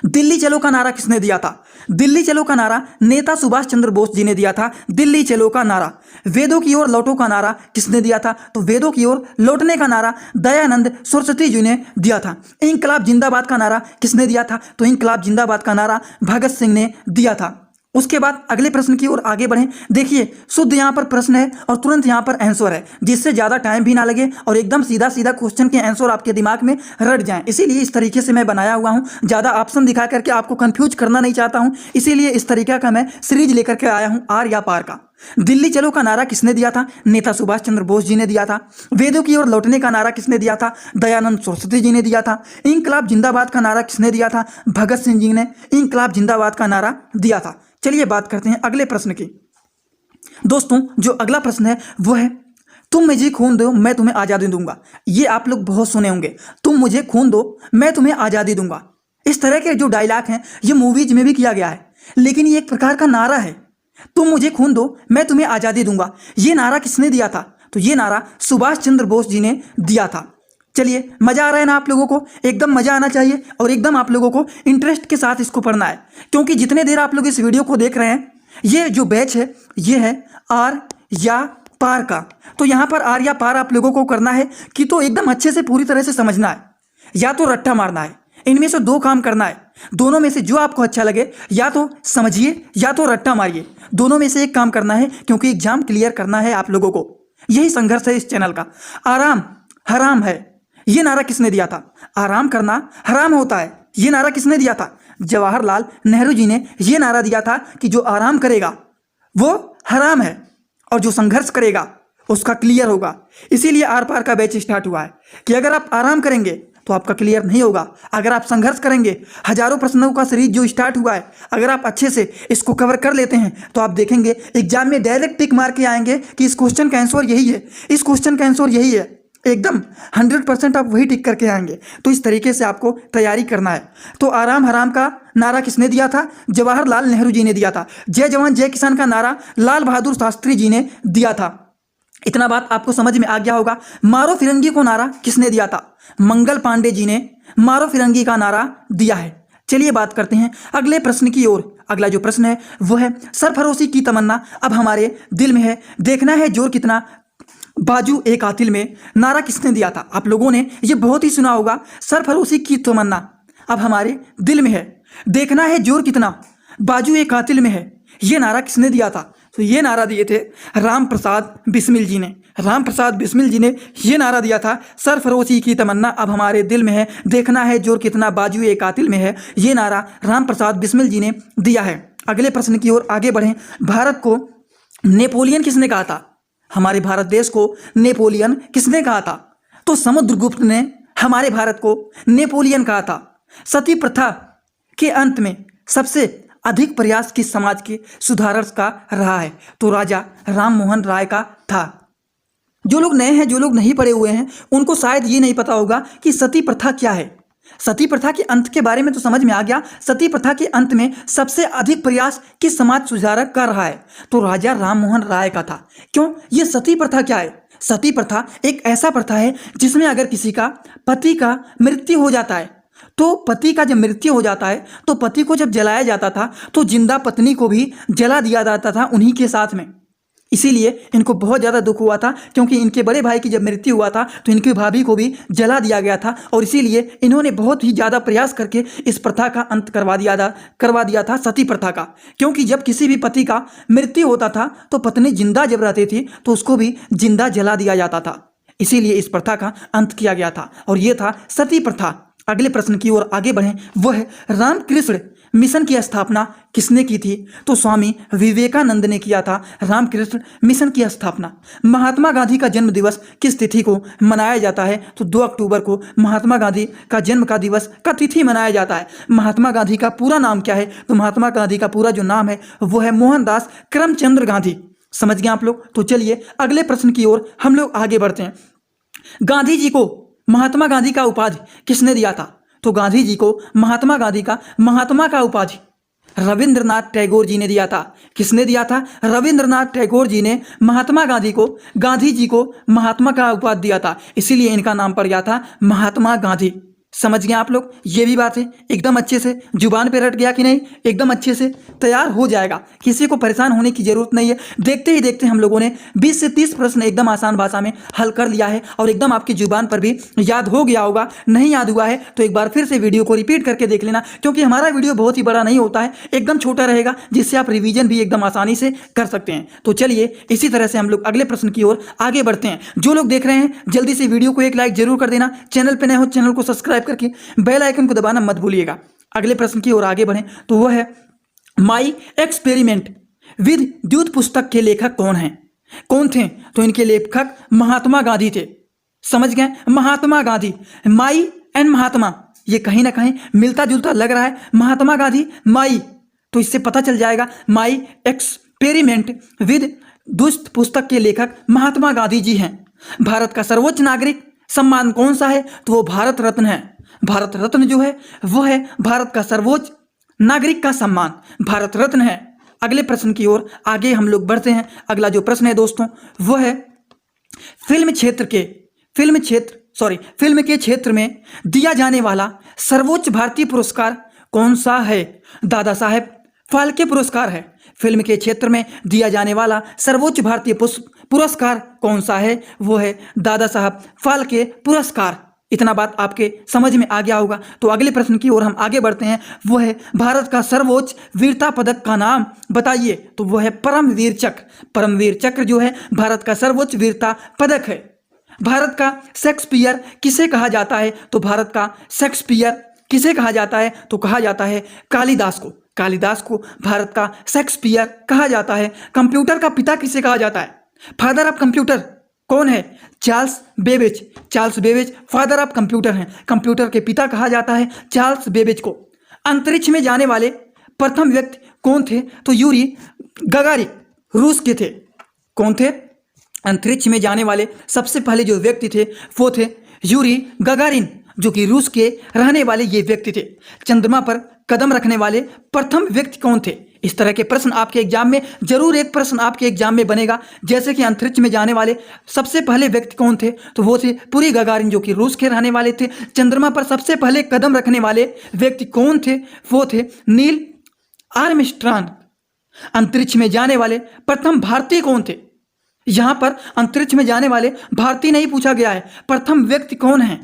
दिल्ली चलो का नारा किसने दिया था? दिल्ली चलो का नारा नेता सुभाष चंद्र बोस जी ने दिया था। दिल्ली चलो का नारा। वेदों की ओर लौटो का नारा किसने दिया था? तो वेदों की ओर लौटने का नारा दयानंद सरस्वती जी ने दिया था। इंकलाब जिंदाबाद का नारा किसने दिया था? तो इंकलाब जिंदाबाद का नारा भगत सिंह ने दिया था। उसके बाद अगले प्रश्न की ओर आगे बढ़ें। देखिए शुद्ध यहाँ पर प्रश्न है और तुरंत यहाँ पर आंसर है, जिससे ज़्यादा टाइम भी ना लगे और एकदम सीधा सीधा क्वेश्चन के आंसर आपके दिमाग में रट जाएं। इसीलिए इस तरीके से मैं बनाया हुआ हूँ। ज़्यादा ऑप्शन दिखा करके आपको कंफ्यूज करना नहीं चाहता हूँ, इसीलिए इस तरीका का मैं सीरीज लेकर के आया हूँ, आर या पार का। दिल्ली चलो का नारा किसने दिया था? नेता सुभाष चंद्र बोस जी ने दिया था। वेदों की ओर लौटने का नारा किसने दिया था? दयानंद सरस्वती जी ने दिया था। इंकलाब जिंदाबाद का नारा किसने दिया था? भगत सिंह जी ने इंकलाब जिंदाबाद का नारा दिया था। चलिए बात करते हैं अगले प्रश्न की। दोस्तों जो अगला प्रश्न है वो है, तुम मुझे खून दो मैं तुम्हें आज़ादी दूंगा। ये आप लोग बहुत सुने होंगे, तुम मुझे खून दो मैं तुम्हें आज़ादी दूंगा। इस तरह के जो डायलॉग हैं ये मूवीज में भी किया गया है, लेकिन ये एक प्रकार का नारा है। तुम मुझे खून दो मैं तुम्हें आज़ादी दूंगा, ये नारा किसने दिया था? तो ये नारा सुभाष चंद्र बोस जी ने दिया था। चलिए मज़ा आ रहा है ना आप लोगों को? एकदम मज़ा आना चाहिए और एकदम आप लोगों को इंटरेस्ट के साथ इसको पढ़ना है, क्योंकि जितने देर आप लोग इस वीडियो को देख रहे हैं ये जो बैच है ये है आर या पार का। तो यहाँ पर आर या पार आप लोगों को करना है कि तो एकदम अच्छे से पूरी तरह से समझना है, या तो रट्टा मारना है। इनमें से 2 काम करना है, दोनों में से जो आपको अच्छा लगे, या तो समझिए या तो रट्टा मारिए। दोनों में से एक काम करना है, क्योंकि एग्जाम क्लियर करना है आप लोगों को। यही संघर्ष है इस चैनल का। आराम हराम है, ये नारा किसने दिया था? आराम करना हराम होता है, ये नारा किसने दिया था? जवाहरलाल नेहरू जी ने ये नारा दिया था कि जो आराम करेगा वो हराम है और जो संघर्ष करेगा उसका क्लियर होगा। इसीलिए आर पार का बैच स्टार्ट हुआ है कि अगर आप आराम करेंगे तो आपका क्लियर नहीं होगा, अगर आप संघर्ष करेंगे, हजारों प्रश्नों का सीरीज जो स्टार्ट हुआ है, अगर आप अच्छे से इसको कवर कर लेते हैं तो आप देखेंगे एग्जाम में डायरेक्ट टिक मार के आएंगे कि इस क्वेश्चन का आंसर यही है, इस क्वेश्चन का आंसर यही है। एकदम 100% आप वही टिक करके आएंगे। तो इस तरीके से आपको तैयारी करना है। तो आराम हराम का नारा किसने दिया था? जवाहरलाल नेहरू जी ने दिया था। जय जवान जय किसान का नारा लाल बहादुर शास्त्री जी ने दिया था। इतना बात आपको समझ में आ गया होगा। मारो फिरंगी को नारा किसने दिया था? मंगल पांडे जी ने मारो फिरंगी का नारा दिया है। चलिए बात करते हैं अगले प्रश्न की ओर। अगला जो प्रश्न है वो है, सरफरोशी की तमन्ना अब हमारे दिल में है, देखना है जोर कितना बाजू एक कातिल में, नारा किसने दिया था? आप लोगों ने ये बहुत ही सुना होगा, सरफरोशी की तमन्ना अब हमारे दिल में है, देखना है जोर कितना बाजू एक कातिल में है, ये नारा किसने दिया था? तो ये नारा दिए थे राम प्रसाद बिस्मिल जी ने। राम प्रसाद बिस्मिल जी ने ये नारा दिया था, सरफरोशी की तमन्ना अब हमारे दिल में है, देखना है जोर कितना बाजू एक कातिल में है, ये नारा राम प्रसाद बिस्मिल जी ने दिया है। अगले प्रश्न की ओर आगे बढ़ें। भारत को नेपोलियन किसने कहा था? हमारे भारत देश को नेपोलियन किसने कहा था? तो समुद्रगुप्त ने हमारे भारत को नेपोलियन कहा था। सती प्रथा के अंत में सबसे अधिक प्रयास किस समाज के सुधारक का रहा है? तो राजा राम मोहन राय का था। जो लोग नए हैं, जो लोग नहीं पढ़े हुए हैं, उनको शायद ये नहीं पता होगा कि सती प्रथा क्या है। सती प्रथा के अंत के बारे में तो समझ में आ गया। सती प्रथा के अंत में सबसे अधिक प्रयास किस समाज सुधारक कर रहा है? तो राजा राम मोहन राय का था। क्यों? ये सती प्रथा क्या है? सती प्रथा एक ऐसा प्रथा है जिसमें अगर किसी का पति का मृत्यु हो जाता है, तो पति का जब मृत्यु हो जाता है तो पति को जब जलाया जाता था तो जिंदा पत्नी को भी जला दिया जाता था उन्हीं के साथ में। इसीलिए इनको बहुत ज़्यादा दुख हुआ था, क्योंकि इनके बड़े भाई की जब मृत्यु हुआ था तो इनकी भाभी को भी जला दिया गया था, और इसीलिए इन्होंने बहुत ही ज़्यादा प्रयास करके इस प्रथा का अंत करवा दिया था, सती प्रथा का। क्योंकि जब किसी भी पति का मृत्यु होता था तो पत्नी जिंदा जब रहती थी तो उसको भी जिंदा जला दिया जाता था, इसीलिए इस प्रथा का अंत किया गया था, और ये था सती प्रथा। अगले प्रश्न की ओर आगे बढ़ें, वह रामकृष्ण मिशन की स्थापना किसने की थी? तो स्वामी विवेकानंद ने किया था रामकृष्ण मिशन की स्थापना। महात्मा गांधी का जन्म दिवस किस तिथि को मनाया जाता है? तो 2 अक्टूबर को महात्मा गांधी का जन्म का दिवस का तिथि मनाया जाता है। महात्मा गांधी का पूरा नाम क्या है? तो महात्मा गांधी का पूरा जो नाम है वो है मोहनदास करमचंद गांधी। समझ गए आप लोग? तो चलिए अगले प्रश्न की ओर हम लोग आगे बढ़ते हैं। गांधी जी को महात्मा गांधी का उपाधि किसने दिया था? तो गांधी जी को महात्मा गांधी का महात्मा का उपाधि रविंद्रनाथ टैगोर जी ने दिया था। किसने दिया था? रविंद्रनाथ टैगोर जी ने महात्मा गांधी जी को महात्मा का उपाधि दिया था, इसीलिए इनका नाम पड़ गया था महात्मा गांधी। समझ गए आप लोग? ये भी बात है एकदम अच्छे से जुबान पे रट गया कि नहीं? एकदम अच्छे से तैयार हो जाएगा, किसी को परेशान होने की जरूरत नहीं है। देखते ही देखते हम लोगों ने 20 से 30 प्रश्न एकदम आसान भाषा में हल कर लिया है, और एकदम आपकी जुबान पर भी याद हो गया होगा। नहीं याद हुआ है तो एक बार फिर से वीडियो को रिपीट करके देख लेना, क्योंकि हमारा वीडियो बहुत ही बड़ा नहीं होता है, एकदम छोटा रहेगा, जिससे आप रिविजन भी एकदम आसानी से कर सकते हैं। तो चलिए इसी तरह से हम लोग अगले प्रश्न की ओर आगे बढ़ते हैं। जो लोग देख रहे हैं जल्दी से वीडियो को एक लाइक जरूर कर देना, चैनल पर नए हो चैनल को सब्सक्राइब करके बेल आइकन को दबाना मत भूलिएगा। अगले प्रश्न की ओर आगे बढ़ें तो वह है माई एक्सपेरिमेंट विद द्यूत पुस्तक के लेखक कौन थे? तो इनके लेखक महात्मा गांधी थे। समझ गए? महात्मा गांधी, माई एंड महात्मा, ये कहीं ना कहीं मिलता जुलता लग रहा है। महात्मा गांधी माई, तो इससे पता चल जाएगा माई एक्सपेरिमेंट विद द्यूत पुस्तक के लेखक महात्मा गांधी जी हैं। भारत का सर्वोच्च नागरिक सम्मान कौन सा है? तो वो भारत रत्न है। भारत रत्न जो है वो है भारत का सर्वोच्च नागरिक का सम्मान, भारत रत्न है। अगले प्रश्न की ओर आगे हम लोग बढ़ते हैं। अगला जो प्रश्न है दोस्तों वो है फिल्म के क्षेत्र में दिया जाने वाला सर्वोच्च भारतीय पुरस्कार कौन सा है? दादा साहेब फाल्के पुरस्कार है। फिल्म के क्षेत्र में दिया जाने वाला सर्वोच्च भारतीय पुरस्कार कौन सा है? वो है दादा साहब फाल्के पुरस्कार। इतना बात आपके समझ में आ गया होगा। तो अगले प्रश्न की ओर हम आगे बढ़ते हैं, वो है भारत का सर्वोच्च वीरता पदक का नाम बताइए। तो वो है परमवीर चक्र। परमवीर चक्र जो है भारत का सर्वोच्च वीरता पदक है। भारत का शेक्सपियर किसे कहा जाता है? तो भारत का शेक्सपियर किसे कहा जाता है? तो कहा जाता है कालिदास को। कालिदास को भारत का शेक्सपियर कहा जाता है। कंप्यूटर का पिता किसे कहा जाता है? फादर ऑफ कंप्यूटर कौन है? Charles Babbage. Charles Babbage father of computer हैं। कंप्यूटर के पिता कहा जाता है चार्ल्स बेबेज को। अंतरिक्ष में जाने वाले प्रथम व्यक्ति कौन थे? तो यूरी गगारिन रूस के थे। कौन थे? अंतरिक्ष में जाने वाले सबसे पहले जो व्यक्ति थे वो थे यूरी गगारिन, जो कि रूस के रहने वाले ये व्यक्ति थे। चंद्रमा पर कदम रखने वाले प्रथम व्यक्ति कौन थे? इस तरह के प्रश्न आपके एग्जाम में जरूर एक प्रश्न आपके एग्जाम में बनेगा। जैसे कि अंतरिक्ष में जाने वाले सबसे पहले व्यक्ति कौन थे? तो वो थे यूरी गगारिन, जो कि रूस के रहने वाले थे। चंद्रमा पर सबसे पहले कदम रखने वाले व्यक्ति कौन थे? वो थे नील आर्मस्ट्रांग। अंतरिक्ष में जाने वाले प्रथम भारतीय कौन थे? यहां पर अंतरिक्ष में जाने वाले भारतीय नहीं पूछा गया है, प्रथम व्यक्ति कौन है?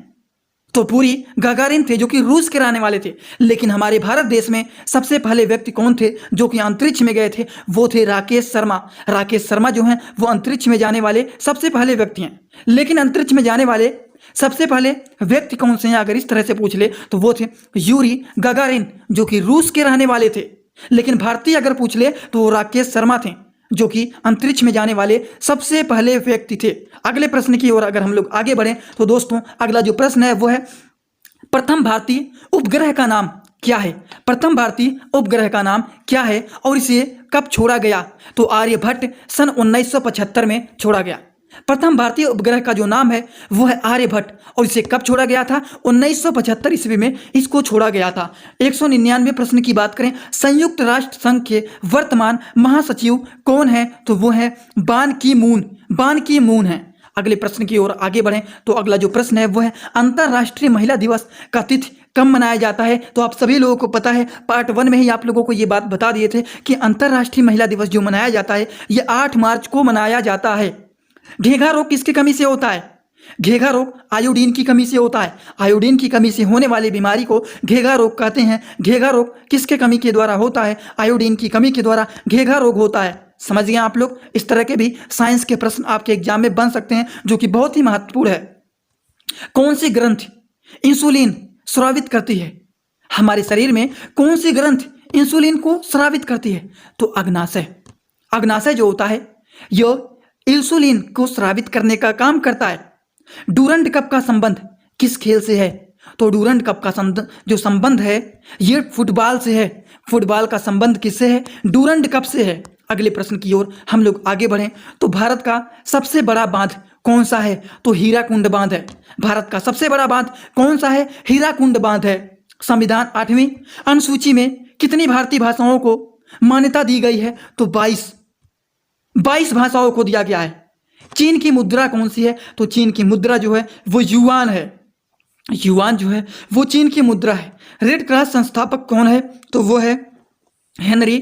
तो यूरी गगारिन थे, जो कि रूस के रहने वाले थे। लेकिन हमारे भारत देश में सबसे पहले व्यक्ति कौन थे जो कि अंतरिक्ष में गए थे? वो थे राकेश शर्मा। राकेश शर्मा जो हैं वो अंतरिक्ष में जाने वाले सबसे पहले व्यक्ति हैं। लेकिन अंतरिक्ष में जाने वाले सबसे पहले व्यक्ति कौन से हैं अगर इस तरह से पूछ ले तो वो थे यूरी गगारिन, जो कि रूस के रहने वाले थे। लेकिन भारतीय अगर पूछ ले तो वो राकेश शर्मा थे, जो कि अंतरिक्ष में जाने वाले सबसे पहले व्यक्ति थे। अगले प्रश्न की ओर अगर हम लोग आगे बढ़ें तो दोस्तों अगला जो प्रश्न है वो है प्रथम भारतीय उपग्रह का नाम क्या है? प्रथम भारतीय उपग्रह का नाम क्या है और इसे कब छोड़ा गया? तो आर्यभट्ट सन 1975 में छोड़ा गया। प्रथम भारतीय उपग्रह का जो नाम है वो है आर्यभट्ट, और इसे कब छोड़ा गया था? 1975 ईस्वी में इसको छोड़ा गया था। 199 प्रश्न की बात करें, संयुक्त राष्ट्र संघ के वर्तमान महासचिव कौन है? तो वो है बान की मून है। अगले प्रश्न की ओर आगे बढ़ें तो अगला जो प्रश्न है वो है अंतर्राष्ट्रीय महिला दिवस का तिथि कब मनाया जाता है? तो आप सभी लोगों को पता है, पार्ट 1 में ही आप लोगों को ये बात बता दिए थे कि अंतर्राष्ट्रीय महिला दिवस जो मनाया जाता है ये 8 मार्च को मनाया जाता है। घेघा रोग किसकी कमी से होता है? घेघा रोग आयोडीन की कमी से होता है। आयोडीन की कमी से होने वाली बीमारी को घेघा रोग कहते हैं। घेघा रोग किसके कमी के द्वारा होता है? आयोडीन की कमी के द्वारा घेघा रोग होता है। समझ गए आप लोग? इस तरह के भी साइंस के प्रश्न आपके एग्जाम में बन सकते हैं जो कि बहुत ही महत्वपूर्ण है। कौन सी ग्रंथि इंसुलिन स्रावित करती है? हमारे शरीर में कौन सी ग्रंथि इंसुलिन को स्रावित करती है? तो अग्नाशय। अग्नाशय जो होता है यह इंसुलिन को स्रावित करने का काम करता है। डूरंड कप का संबंध किस खेल से है? तो डूरंड कप का जो संबंध है ये फुटबॉल से है। फुटबॉल का संबंध किससे है? डूरंड कप से है। अगले प्रश्न की ओर हम लोग आगे बढ़ें तो भारत का सबसे बड़ा बांध कौन सा है? तो हीराकुंड बांध है। भारत का सबसे बड़ा बांध कौन सा है? हीराकुंड बांध है। संविधान 8वीं अनुसूची में कितनी भारतीय भाषाओं को मान्यता दी गई है? तो 22 भाषाओं को दिया गया है। चीन की मुद्रा कौन सी है? तो चीन की मुद्रा जो है वो युआन है। युआन जो है वो चीन की मुद्रा है। रेड क्रॉस संस्थापक कौन है? तो वो है हेनरी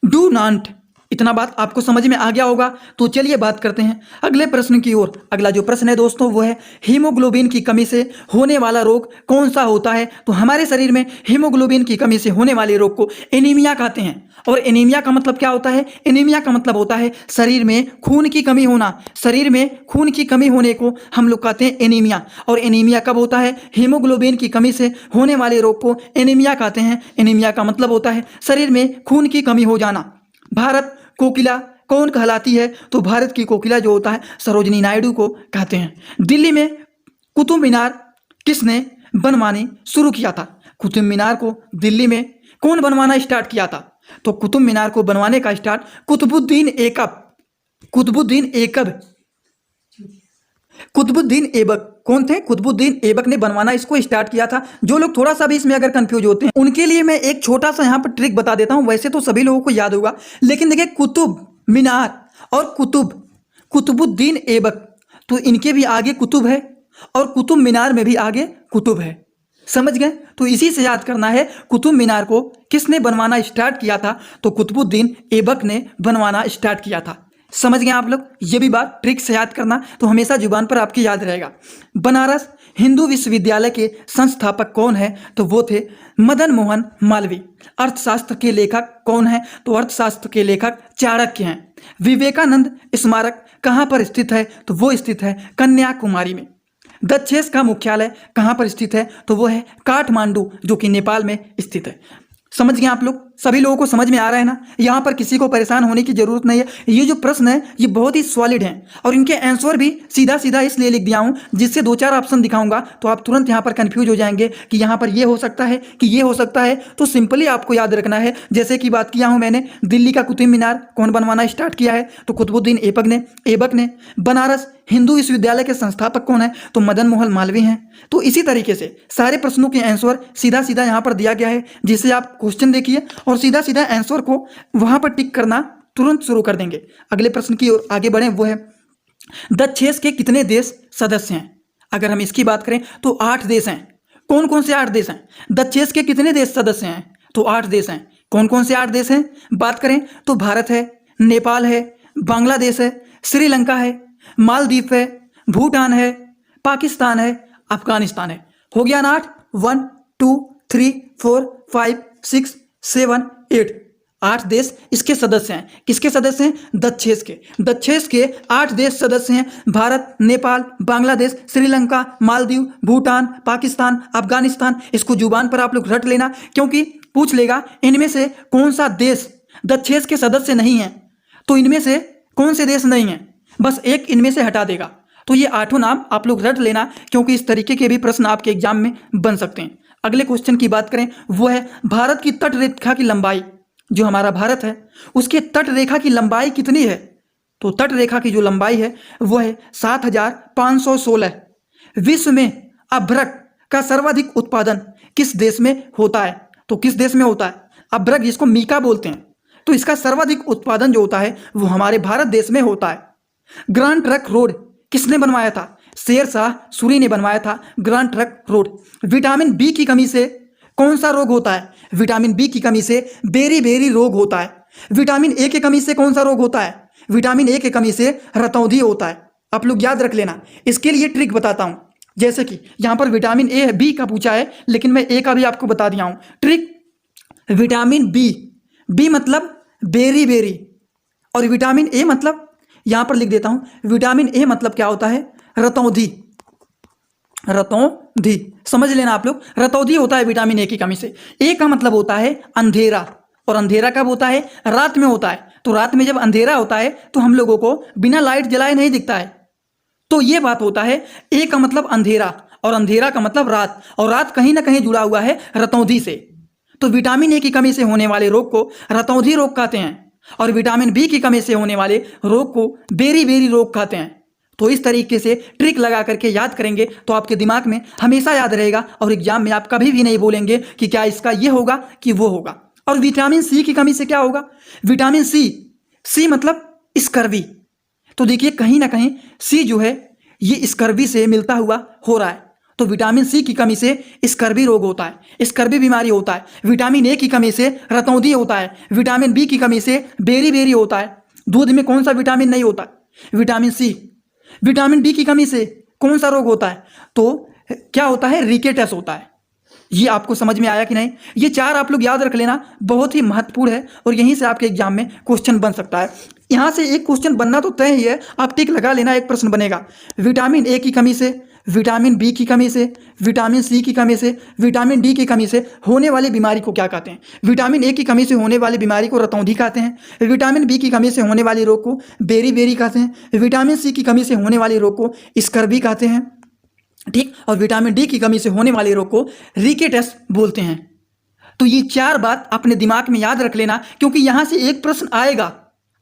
डुनांट। इतना बात आपको समझ में आ गया होगा। तो चलिए बात करते हैं अगले प्रश्न की ओर। अगला जो प्रश्न है दोस्तों वो है हीमोग्लोबिन की कमी से होने वाला रोग कौन सा होता है? तो हमारे शरीर में हीमोग्लोबिन की कमी से होने वाले रोग को एनीमिया कहते हैं। और एनीमिया का मतलब क्या होता है? एनीमिया का मतलब होता है शरीर में खून की कमी होना। शरीर में खून की कमी होने को हम लोग कहते हैं एनीमिया। और एनीमिया कब होता है? हीमोग्लोबिन की कमी से होने वाले रोग को एनीमिया कहते हैं। एनीमिया का मतलब होता है शरीर में खून की कमी हो जाना। भारत कोकिला कौन कहलाती है? तो भारत की कोकिला जो होता है सरोजिनी नायडू को कहते हैं। दिल्ली में कुतुब मीनार किसने बनवानी शुरू किया था? कुतुब मीनार को दिल्ली में कौन बनवाना स्टार्ट किया था? तो कुतुब मीनार को बनवाने का स्टार्ट कुतुबुद्दीन ऐबक कौन थे? कुतुबुद्दीन ऐबक ने बनवाना इसको स्टार्ट किया था। जो लोग थोड़ा सा भी इसमें अगर कंफ्यूज होते हैं उनके लिए मैं एक छोटा सा यहाँ पर ट्रिक बता देता हूँ। वैसे तो सभी लोगों को याद होगा, लेकिन देखिए कुतुब मीनार और कुतुबुद्दीन ऐबक, तो इनके भी आगे कुतुब है और कुतुब मीनार में भी आगे कुतुब है। समझ गए? तो इसी से याद करना है कुतुब मीनार को किसने बनवाना स्टार्ट किया था? तो कुतुबुद्दीन ऐबक ने बनवाना स्टार्ट किया था। समझ गए आप लोग? ये भी बात ट्रिक से याद करना तो हमेशा जुबान पर आपकी याद रहेगा। बनारस हिंदू विश्वविद्यालय के संस्थापक कौन है? तो वो थे मदन मोहन मालवीय। अर्थशास्त्र के लेखक कौन है? तो अर्थशास्त्र के लेखक चाणक्य हैं। विवेकानंद स्मारक कहाँ पर स्थित है? तो वो स्थित है कन्याकुमारी में। दक्षेस का मुख्यालय कहाँ पर स्थित है? तो वो है काठमांडू, जो कि नेपाल में स्थित है। समझ गए आप लोग? सभी लोगों को समझ में आ रहा है ना? यहाँ पर किसी को परेशान होने की जरूरत नहीं है। ये जो प्रश्न है ये बहुत ही सॉलिड हैं और इनके आंसर भी सीधा सीधा इसलिए लिख दिया हूँ जिससे 2-4 ऑप्शन दिखाऊंगा तो आप तुरंत यहाँ पर कंफ्यूज हो जाएंगे कि यहाँ पर ये हो सकता है कि ये हो सकता है। तो सिंपली आपको याद रखना है। जैसे कि बात किया हूँ मैंने, दिल्ली का कुतुब मीनार कौन बनवाना स्टार्ट किया है? तो कुतुबुद्दीन ऐबक ने। बनारस हिंदू विश्वविद्यालय के संस्थापक कौन है? तो मदन मोहन मालवीय हैं। तो इसी तरीके से सारे प्रश्नों के आंसर सीधा सीधा यहाँ पर दिया गया है, जिससे आप क्वेश्चन देखिए और सीधा सीधा आंसर को वहां पर टिक करना तुरंत शुरू कर देंगे। अगले प्रश्न की ओर आगे बढ़ें, वो है दक्षेस के कितने देश सदस्य हैं? अगर हम इसकी बात करें तो 8 देश हैं। कौन कौन से 8 देश हैं? दक्षेस के कितने देश सदस्य हैं? तो 8 देश हैं। कौन कौन से 8 देश हैं? बात करें तो भारत है, नेपाल है, बांग्लादेश है, श्रीलंका है, मालदीव है, भूटान है, पाकिस्तान है, अफगानिस्तान है। हो गया ना 8? 1 2 3 4 5 6 7 8 8 देश इसके सदस्य हैं। किसके सदस्य हैं? दक्षेस के। दक्षेस के 8 देश सदस्य हैं। भारत, नेपाल, बांग्लादेश, श्रीलंका, मालदीव, भूटान, पाकिस्तान, अफगानिस्तान। इसको जुबान पर आप लोग रट लेना, क्योंकि पूछ लेगा इनमें से कौन सा देश दक्षेस के सदस्य नहीं है। तो इनमें से कौन से देश नहीं है, बस एक इनमें से हटा देगा। तो ये 8 नाम आप लोग रट लेना, क्योंकि इस तरीके के भी प्रश्न आपके एग्जाम में बन सकते हैं। अगले क्वेश्चन की बात करें, वो है भारत की तट रेखा की लंबाई। जो हमारा भारत है उसके तट रेखा की लंबाई कितनी है? तो तट रेखा की जो लंबाई है वो है 7516। विश्व में अभ्रक का सर्वाधिक उत्पादन किस देश में होता है? तो किस देश में होता है? अभ्रक जिसको मीका बोलते हैं, तो इसका सर्वाधिक उत्पादन जो होता है वो हमारे भारत देश में होता है। ग्रांड ट्रंक रोड किसने बनवाया था? शेरशाह सूरी ने बनवाया था Grand Trunk Road. Vitamin B की कमी से कौन सा रोग होता है? विटामिन बी की कमी से बेरी रोग होता है। विटामिन ए की कमी से कौन सा रोग होता है? विटामिन ए की कमी से रतौंधी होता है। आप लोग याद रख लेना। इसके लिए ट्रिक बताता हूं, जैसे कि यहां पर विटामिन ए बी का पूछा है, लेकिन मैं ए का भी आपको बता दिया हूं ट्रिक। विटामिन बी मतलब बेरी, और विटामिन ए मतलब यहां पर लिख देता हूं, विटामिन ए मतलब क्या होता है? रतौंधी। समझ लेना आप लोग, रतौंधी होता है विटामिन ए की कमी से। ए का मतलब होता है अंधेरा, और अंधेरा कब होता है? रात में होता है। तो रात में जब अंधेरा होता है तो हम लोगों को बिना लाइट जलाए नहीं दिखता है। तो ये बात होता है, ए का मतलब अंधेरा और अंधेरा का मतलब रात, और रात कहीं ना कहीं जुड़ा हुआ है रतौंधी से। तो विटामिन ए की कमी से होने वाले रोग को रतौंधी रोग कहते हैं, और विटामिन बी की कमी से होने वाले रोग को बेरी रोग कहते हैं। तो इस तरीके से ट्रिक लगा करके याद करेंगे तो आपके दिमाग में हमेशा याद रहेगा, और एग्जाम में आप कभी भी नहीं बोलेंगे कि क्या इसका ये होगा कि वो होगा। और विटामिन सी की कमी से क्या होगा? विटामिन सी मतलब स्कर्वी। तो देखिए कहीं ना कहीं सी जो है ये स्कर्वी से मिलता हुआ हो रहा है। तो विटामिन सी की कमी से स्कर्वी रोग होता है, स्कर्वी बीमारी होता है। विटामिन ए की कमी से रतौंधी होता है। विटामिन बी की कमी से बेरी होता है। दूध में कौन सा विटामिन नहीं होता? Vitamin C. विटामिन डी की कमी से कौन सा रोग होता है? तो क्या होता है? रिकेटस होता है। ये आपको समझ में आया कि नहीं? ये चार आप लोग याद रख लेना, बहुत ही महत्वपूर्ण है, और यहीं से आपके एग्जाम में क्वेश्चन बन सकता है। यहां से एक क्वेश्चन बनना तो तय ही है, आप टिक लगा लेना, एक प्रश्न बनेगा। विटामिन ए की कमी से, विटामिन बी की कमी से, विटामिन सी की कमी से, विटामिन डी की कमी से होने वाली बीमारी को क्या कहते हैं? विटामिन ए की कमी से होने वाली बीमारी को रतौंधी कहते हैं। विटामिन बी की कमी से होने वाले रोग को बेरी कहते हैं। विटामिन सी की कमी से होने वाले रोग को स्कर्वी कहते हैं, ठीक। और विटामिन डी की कमी से होने वाले रोग को रिकेटस बोलते हैं। तो ये चार बात अपने दिमाग में याद रख लेना, क्योंकि यहां से एक प्रश्न आएगा।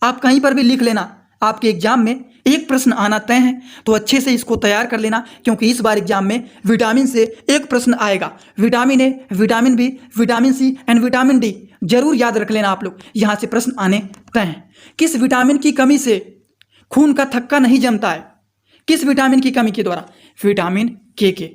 आप कहीं पर भी लिख लेना, आपके एग्जाम में एक प्रश्न आना तय है। तो अच्छे से इसको तैयार कर लेना, क्योंकि इस बार एग्जाम में विटामिन से एक प्रश्न आएगा। Vitamin A, vitamin B, vitamin C and vitamin D जरूर याद रख लेना आप लोग, यहां से प्रश्न आने तय हैं। किस विटामिन की कमी से खून का थक्का नहीं जमता है? किस विटामिन की कमी के द्वारा? विटामिन के।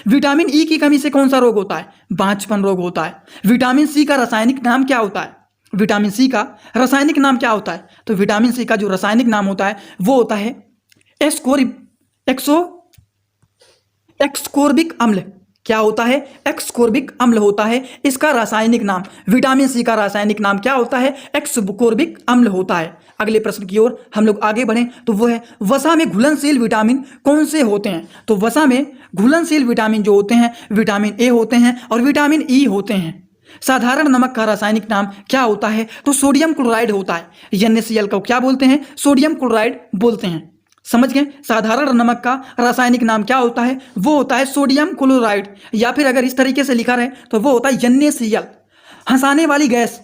विटामिन ई की कमी से कौन सा रोग होता है? बांझपन रोग होता है। विटामिन सी का रासायनिक नाम क्या होता है? विटामिन सी का रासायनिक नाम क्या होता है? तो विटामिन सी का जो रासायनिक नाम होता है वो होता है एक्सकोर्बिक अम्ल। क्या होता है? एक्सकोर्बिक अम्ल होता है इसका रासायनिक नाम। विटामिन सी का रासायनिक नाम क्या होता है? एक्सकोर्बिक अम्ल होता है। अगले प्रश्न की ओर हम लोग आगे बढ़ें तो वो है, वसा में घुलनशील विटामिन कौन से होते हैं? तो वसा में घुलनशील विटामिन जो होते हैं, विटामिन ए होते हैं और विटामिन ई होते हैं। साधारण नमक का रासायनिक नाम क्या होता है? तो सोडियम क्लोराइड होता है। NaCl को क्या बोलते हैं? सोडियम क्लोराइड बोलते हैं। समझ गए? साधारण नमक का रासायनिक नाम क्या होता है? वो होता है सोडियम क्लोराइड, या फिर अगर इस तरीके से लिखा रहे तो वो होता है NaCl। हंसाने वाली गैस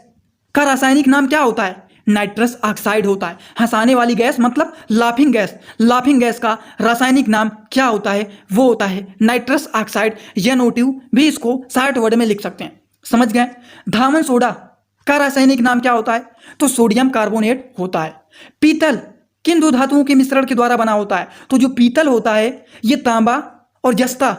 का रासायनिक नाम क्या होता है? नाइट्रस ऑक्साइड होता है। हंसाने वाली गैस मतलब लाफिंग गैस। लाफिंग गैस का रासायनिक नाम क्या होता है? वो होता है नाइट्रस ऑक्साइड। NO2 भी इसको शॉर्ट वर्ड में लिख सकते हैं। समझ गए? धामन सोडा का रासायनिक नाम क्या होता है? तो सोडियम कार्बोनेट होता है। पीतल किन दो धातुओं के मिश्रण के द्वारा बना होता है? तो जो पीतल होता है ये तांबा और जस्ता,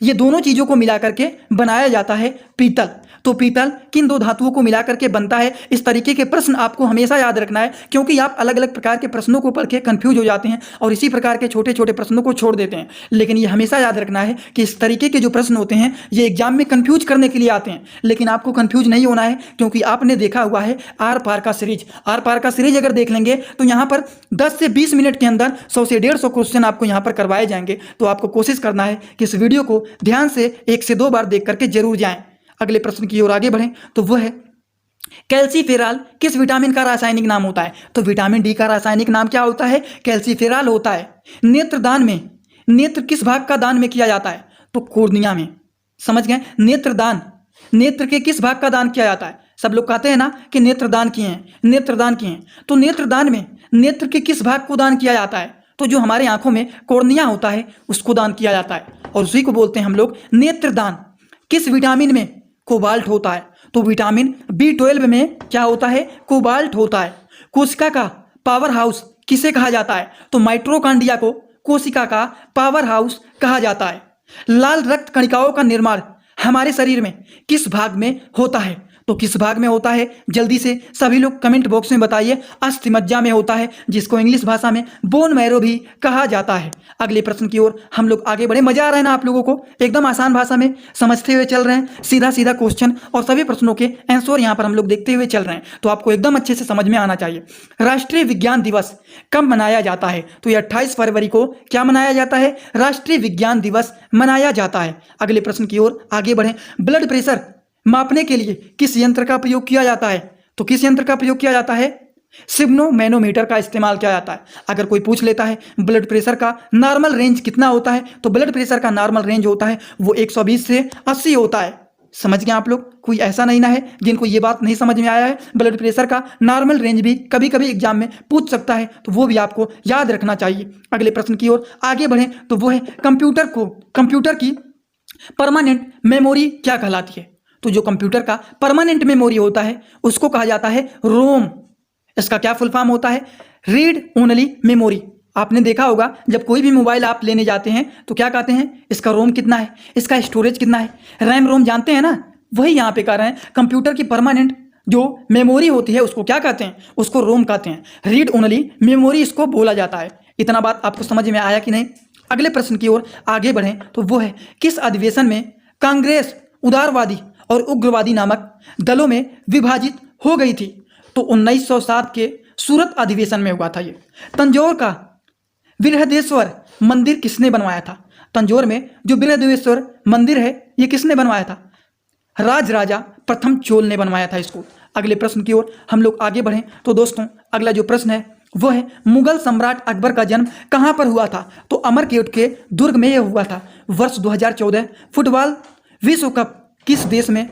ये दोनों चीजों को मिला करके बनाया जाता है पीतल। तो पीतल किन दो धातुओं को मिला करके बनता है? इस तरीके के प्रश्न आपको हमेशा याद रखना है, क्योंकि आप अलग अलग प्रकार के प्रश्नों को पढ़ के कंफ्यूज हो जाते हैं और इसी प्रकार के छोटे छोटे प्रश्नों को छोड़ देते हैं। लेकिन ये हमेशा याद रखना है कि इस तरीके के जो प्रश्न होते हैं ये एग्जाम में कंफ्यूज करने के लिए आते हैं, लेकिन आपको कंफ्यूज नहीं होना है, क्योंकि आपने देखा हुआ है आर पार का सीरीज। आर पार का सीरीज अगर देख लेंगे तो यहाँ पर 10 से 20 मिनट के अंदर 100 से 150 क्वेश्चन आपको यहाँ पर करवाए जाएंगे। तो आपको कोशिश करना है कि इस वीडियो को ध्यान से 1 से 2 बार देख करके जरूर जाएं। अगले प्रश्न की ओर आगे बढ़ें तो वह है, कैल्सीफेराल किस विटामिन का रासायनिक नाम होता है? तो विटामिन डी का रासायनिक नाम क्या होता है? कैल्सीफेराल होता है। नेत्रदान में नेत्र किस भाग का दान में किया जाता है? तो कोर्निया में। समझ गए? नेत्रदान, नेत्र के किस भाग का दान किया जाता है? सब लोग कहते हैं ना कि नेत्रदान किए हैं, नेत्रदान किए हैं। तो नेत्रदान में नेत्र के किस भाग को दान किया जाता है? तो जो हमारे आंखों में कोर्निया होता है उसको दान किया जाता है, और उसी को बोलते हैं हम लोग नेत्रदान। किस विटामिन में कोबाल्ट होता है? तो विटामिन B12 में क्या होता है? कोबाल्ट होता है। कोशिका का पावर हाउस किसे कहा जाता है? तो माइटोकॉन्ड्रिया को कोशिका का पावर हाउस कहा जाता है? लाल रक्त कणिकाओं का निर्माण हमारे शरीर में किस भाग में होता है? तो किस भाग में होता है, जल्दी से सभी लोग कमेंट बॉक्स में बताइए। अस्थिमज्जा में होता है, जिसको इंग्लिश भाषा में बोन मैरो भी कहा जाता है। अगले प्रश्न की ओर हम लोग आगे बढ़े। मजा आ रहा है ना आप लोगों को? एकदम आसान भाषा में समझते हुए चल रहे हैं, सीधा सीधा क्वेश्चन और सभी प्रश्नों के आंसर यहाँ पर हम लोग देखते हुए चल रहे हैं, तो आपको एकदम अच्छे से समझ में आना चाहिए। राष्ट्रीय विज्ञान दिवस कब मनाया जाता है? तो ये 28 फरवरी को क्या मनाया जाता है? राष्ट्रीय विज्ञान दिवस मनाया जाता है। अगले प्रश्न की ओर आगे बढ़े। ब्लड प्रेशर मापने के लिए किस यंत्र का प्रयोग किया जाता है? तो किस यंत्र का प्रयोग किया जाता है? सिग्नोमैनोमीटर का इस्तेमाल किया जाता है। अगर कोई पूछ लेता है ब्लड प्रेशर का नॉर्मल रेंज कितना होता है, तो ब्लड प्रेशर का नॉर्मल रेंज होता है वो 120 से 80 होता है। समझ गए आप लोग? कोई ऐसा नहीं ना है जिनको ये बात नहीं समझ में आया है। ब्लड प्रेशर का नॉर्मल रेंज भी कभी कभी एग्जाम में पूछ सकता है, तो वो भी आपको याद रखना चाहिए। अगले प्रश्न की ओर आगे बढ़ें तो वो है कंप्यूटर की परमानेंट मेमोरी क्या कहलाती है? तो जो कंप्यूटर का परमानेंट मेमोरी होता है उसको कहा जाता है रोम। इसका क्या फुल फॉर्म होता है? Read only memory. आपने देखा होगा जब कोई भी मोबाइल आप लेने जाते हैं तो क्या कहते हैं, इसका रोम कितना है, इसका स्टोरेज कितना है, रैम रोम जानते हैं ना? वही यहाँ पे कह रहे हैं कंप्यूटर की परमानेंट जो मेमोरी होती है उसको क्या कहते हैं? उसको रोम कहते हैं। रीड ओनली मेमोरी इसको बोला जाता है। इतना बात आपको समझ में आया कि नहीं? अगले प्रश्न की ओर आगे बढ़ें तो वो है किस अधिवेशन में कांग्रेस उदारवादी और उग्रवादी नामक दलों में विभाजित हो गई थी? तो 1907 के सूरत अधिवेशन में हुआ था ये। तंजौर का बृहदेश्वर मंदिर किसने बनवाया था? तंजौर में जो बृहदेश्वर मंदिर है ये किसने बनवाया था? राजा प्रथम चोल ने बनवाया था इसको। अगले प्रश्न की ओर हम लोग आगे बढ़ें तो दोस्तों अगला जो प्रश्न है वो है मुगल सम्राट अकबर का जन्म कहाँ पर हुआ था? तो अमरकोट के दुर्ग में यह हुआ था। वर्ष 2014 फुटबॉल विश्व कप किस देश में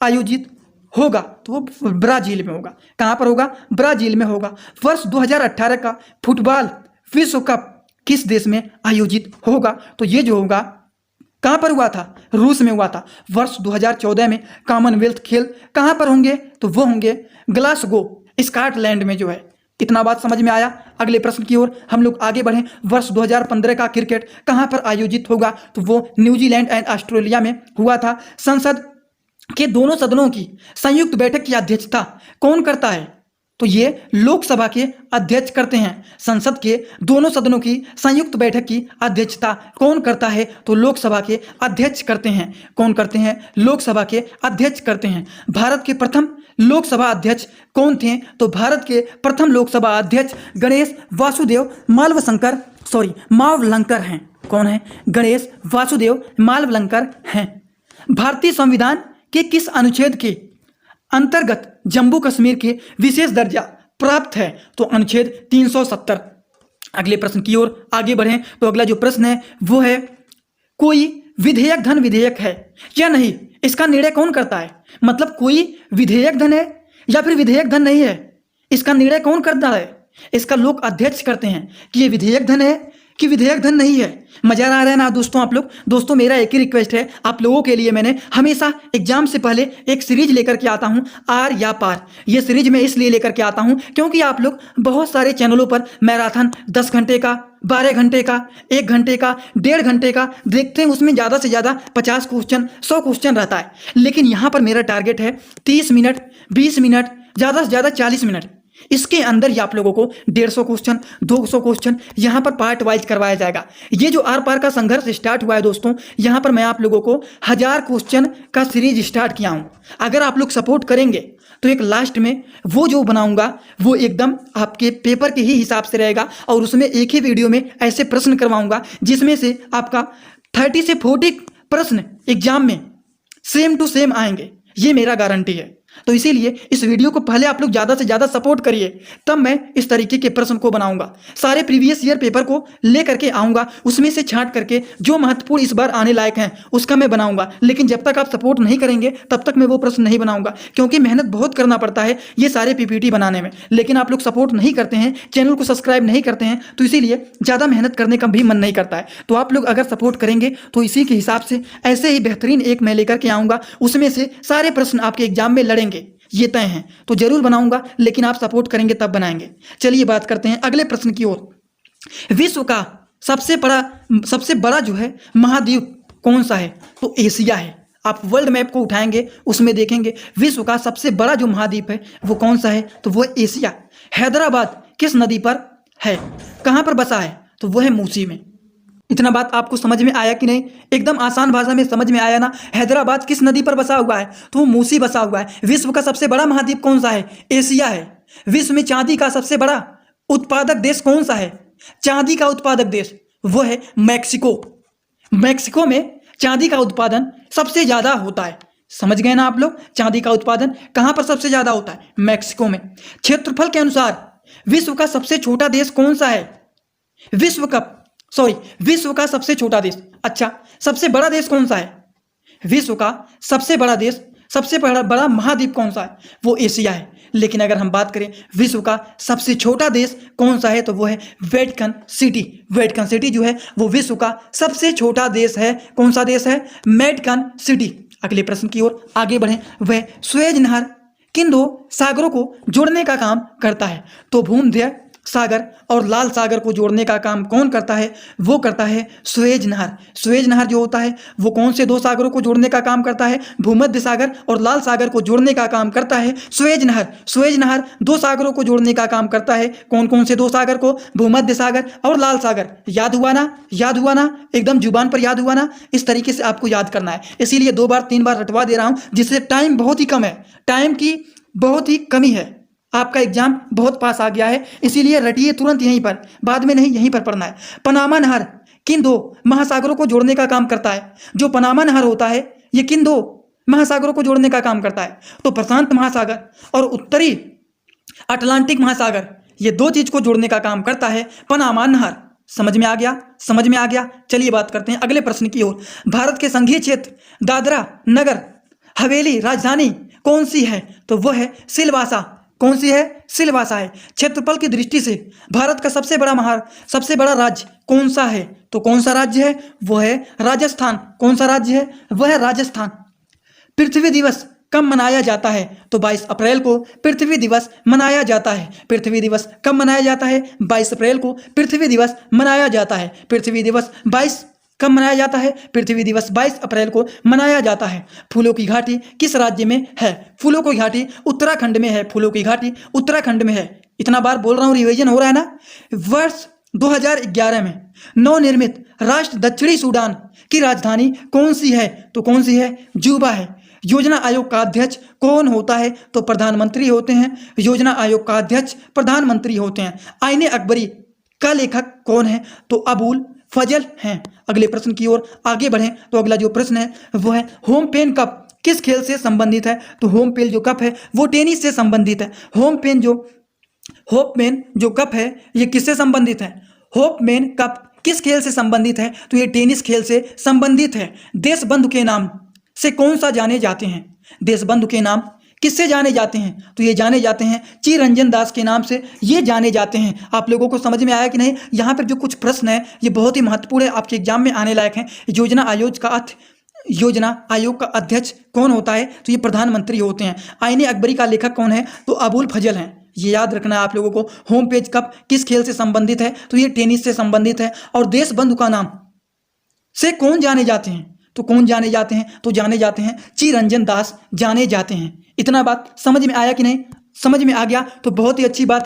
आयोजित होगा? तो वो ब्राजील में होगा। कहाँ पर होगा? ब्राजील में होगा। वर्ष 2018 का फुटबॉल विश्व कप किस देश में आयोजित होगा? तो ये जो होगा कहाँ पर हुआ था? रूस में हुआ था। वर्ष 2014 में कॉमनवेल्थ खेल कहाँ पर होंगे? तो वो होंगे ग्लासगो स्कॉटलैंड में जो है। इतना बात समझ में आया? अगले प्रश्न की ओर हम लोग आगे बढ़ें। वर्ष 2015 का क्रिकेट कहाँ पर आयोजित होगा? तो वो न्यूजीलैंड एंड ऑस्ट्रेलिया में हुआ था। संसद के दोनों सदनों की संयुक्त बैठक की अध्यक्षता कौन करता है? तो ये लोकसभा के अध्यक्ष करते हैं। संसद के दोनों सदनों की संयुक्त बैठक की अध्यक्षता कौन करता है? तो लोकसभा के अध्यक्ष करते हैं। कौन करते हैं? लोकसभा के अध्यक्ष करते हैं। भारत के प्रथम लोकसभा अध्यक्ष कौन थे? तो भारत के प्रथम लोकसभा अध्यक्ष गणेश वासुदेव मावलंकर हैं। कौन है? गणेश वासुदेव मावलंकर हैं। भारतीय संविधान के किस अनुच्छेद के अंतर्गत जम्मू कश्मीर के विशेष दर्जा प्राप्त है? तो अनुच्छेद 370। अगले प्रश्न की ओर आगे बढ़ें तो अगला जो प्रश्न है वो है कोई विधेयक धन विधेयक है या नहीं, इसका निर्णय कौन करता है? मतलब कोई विधेयक धन है या फिर विधेयक धन नहीं है, इसका निर्णय कौन करता है? इसका लोक अध्यक्ष करते हैं कि ये विधेयक धन है कि विधेयक धन नहीं है। मजा आ रहा है ना दोस्तों आप लोग? दोस्तों मेरा एक ही रिक्वेस्ट है आप लोगों के लिए, मैंने हमेशा एग्जाम से पहले एक सीरीज लेकर के आता हूं, आर या पार। ये सीरीज मैं इसलिए लेकर के आता हूं क्योंकि आप लोग बहुत सारे चैनलों पर मैराथन 10 घंटे का, 12 घंटे का, 1 घंटे का, 1.5 घंटे का देखते हैं। उसमें ज़्यादा से ज़्यादा 50 क्वेश्चन, 100 क्वेश्चन रहता है। लेकिन यहाँ पर मेरा टारगेट है 30 मिनट, 20 मिनट, ज़्यादा से ज़्यादा 40 मिनट। इसके अंदर ही आप लोगों को 150 क्वेश्चन, 200 क्वेश्चन यहाँ पर पार्ट वाइज करवाया जाएगा। ये जो आर पार का संघर्ष स्टार्ट हुआ है दोस्तों, यहाँ पर मैं आप लोगों को 1000 क्वेश्चन का सीरीज स्टार्ट किया हूँ। अगर आप लोग सपोर्ट करेंगे तो एक लास्ट में वो जो बनाऊंगा वो एकदम आपके पेपर के ही हिसाब से रहेगा और उसमें एक ही वीडियो में ऐसे प्रश्न करवाऊंगा जिसमें से आपका 30 से 40 प्रश्न एग्जाम में सेम टू सेम आएंगे। ये मेरा गारंटी है। तो इसीलिए इस वीडियो को पहले आप लोग ज़्यादा से ज़्यादा सपोर्ट करिए, तब मैं इस तरीके के प्रश्न को बनाऊंगा। सारे प्रीवियस ईयर पेपर को ले करके आऊँगा, उसमें से छांट करके जो महत्वपूर्ण इस बार आने लायक हैं उसका मैं बनाऊंगा। लेकिन जब तक आप सपोर्ट नहीं करेंगे तब तक मैं वो प्रश्न नहीं बनाऊंगा, क्योंकि मेहनत बहुत करना पड़ता है ये सारे PPT बनाने में। लेकिन आप लोग सपोर्ट नहीं करते हैं, चैनल को सब्सक्राइब नहीं करते हैं, तो इसीलिए ज़्यादा मेहनत करने का भी मन नहीं करता है। तो आप लोग अगर सपोर्ट करेंगे तो इसी के हिसाब से ऐसे ही बेहतरीन एक मैं लेकर के आऊँगा, उसमें से सारे प्रश्न आपके एग्जाम में लड़ेंगे, ये तय हैं। तो जरूर बनाऊंगा, लेकिन आप सपोर्ट करेंगे तब बनाएंगे। चलिए बात करते हैं अगले प्रश्न की ओर। विश्व का सबसे बड़ा जो है महाद्वीप कौन सा है? तो एशिया है। आप वर्ल्ड मैप को उठाएंगे, उसमें देखेंगे विश्व का सबसे बड़ा जो महाद्वीप है वो कौन सा है? तो वो है एशिया। हैदराबाद किस नदी पर है? कहाँ पर बसा है? तो वो है मूसी में। इतना बात आपको समझ में आया कि नहीं? एकदम आसान भाषा में समझ में आया ना? हैदराबाद किस नदी पर बसा हुआ है? तो वो मूसी बसा हुआ है। विश्व का सबसे बड़ा महाद्वीप कौन सा है? एशिया है। विश्व में चांदी का सबसे बड़ा उत्पादक देश कौन सा है? चांदी का उत्पादक देश वो है मैक्सिको। मैक्सिको में चांदी का उत्पादन सबसे ज्यादा होता है। समझ गए ना आप लोग? चांदी का उत्पादन कहां पर सबसे ज्यादा होता है? मैक्सिको में। क्षेत्रफल के अनुसार विश्व का सबसे छोटा देश कौन सा है? विश्व का सबसे छोटा देश। अच्छा, सबसे बड़ा देश कौन सा है? विश्व का सबसे बड़ा देश, सबसे बड़ा महाद्वीप कौन सा है? वो एशिया है। लेकिन अगर हम बात करें विश्व का सबसे छोटा देश कौन सा है, तो वो है वेटिकन सिटी। वेटिकन सिटी जो है वो विश्व का सबसे छोटा देश है। कौन सा देश है? Vatican city. अगले प्रश्न की ओर आगे बढ़ें। वह सुएज नहर किन दो सागरों को जोड़ने का काम करता है? तो भूमध्य सागर और लाल सागर को जोड़ने का काम कौन करता है? वो करता है सुएज नहर। सुएज नहर जो होता है वो कौन से दो सागरों को जोड़ने का काम करता है? भूमध्य सागर और लाल सागर को जोड़ने का काम करता है सुएज नहर। सुएज नहर दो सागरों को जोड़ने का काम करता है। कौन कौन से दो सागर को? भूमध्य सागर और लाल सागर। याद हुआ ना? याद हुआ ना? एकदम जुबान पर याद हुआ ना? इस तरीके से आपको याद करना है। इसीलिए 2 बार 3 बार रटवा दे रहा हूं, जिससे टाइम बहुत ही कम है, टाइम की बहुत ही कमी है। आपका एग्जाम बहुत पास आ गया है, इसीलिए रटिए तुरंत यहीं पर, बाद में नहीं, यहीं पर पढ़ना है। पनामा नहर किन दो महासागरों को जोड़ने का काम करता है? जो पनामा नहर होता है ये किन दो महासागरों को जोड़ने का काम करता है? तो प्रशांत महासागर और उत्तरी अटलांटिक महासागर, ये 2 चीज को जोड़ने का काम करता है पनामा नहर। समझ में आ गया? समझ में आ गया। चलिए बात करते हैं अगले प्रश्न की ओर। भारत के संघीय क्षेत्र दादरा नगर हवेली राजधानी कौन सी है? तो वो है सिलवासा। कौन सी है? सिलवासा है। क्षेत्रफल की दृष्टि से भारत का सबसे बड़ा राज्य कौन सा है? तो कौन सा राज्य है? वो है राजस्थान। कौन सा राज्य है? वह है राजस्थान। पृथ्वी दिवस कब मनाया जाता है? तो 22 अप्रैल को पृथ्वी दिवस मनाया जाता है। पृथ्वी दिवस कब मनाया जाता है? 22 अप्रैल को पृथ्वी दिवस मनाया जाता है। पृथ्वी दिवस 22 कब मनाया जाता है? पृथ्वी दिवस 22 अप्रैल को मनाया जाता है। फूलों की घाटी किस राज्य में है? फूलों की घाटी उत्तराखंड में है। फूलों की घाटी उत्तराखंड में है। इतना बार बोल रहा हूँ, रिवीजन हो रहा है ना? वर्ष 2011 में नवनिर्मित राष्ट्र दक्षिणी सूडान की राजधानी कौन सी है? तो कौन सी है? जुबा है। योजना आयोग का अध्यक्ष कौन होता है? तो प्रधानमंत्री होते हैं। योजना आयोग का अध्यक्ष प्रधानमंत्री होते हैं। आईने अकबरी का लेखक कौन है? तो अबुल फजल हैं। अगले प्रश्न की ओर आगे बढ़ें तो अगला जो प्रश्न है वो है होम पेन कप किस खेल से संबंधित है? तो होम पेन जो कप है वो टेनिस से संबंधित है। होम पेन जो कप है ये किससे संबंधित है? होप मेन कप किस खेल से संबंधित है? तो ये टेनिस खेल से संबंधित है। देशबंधु के नाम से कौन सा जाने जाते हैं? देशबंधु के नाम किससे जाने जाते हैं? तो ये जाने जाते हैं चिरंजन दास के नाम से ये जाने जाते हैं। आप लोगों को समझ में आया कि नहीं? यहाँ पर जो कुछ प्रश्न है ये बहुत ही महत्वपूर्ण है, आपके एग्जाम में आने लायक हैं। योजना आयोग का अध्यक्ष कौन होता है? तो ये प्रधानमंत्री होते हैं। आईने अकबरी का लेखक कौन है? तो अबुल फजल हैं। ये याद रखना है आप लोगों को। होम पेज कप किस खेल से संबंधित है? तो ये टेनिस से संबंधित है। और देशबंधु का नाम से कौन जाने जाते हैं? तो कौन जाने जाते हैं? तो जाने जाते हैं चिरंजन दास जाने जाते हैं। इतना बात समझ में आया कि नहीं? समझ में आ गया तो बहुत ही अच्छी बात।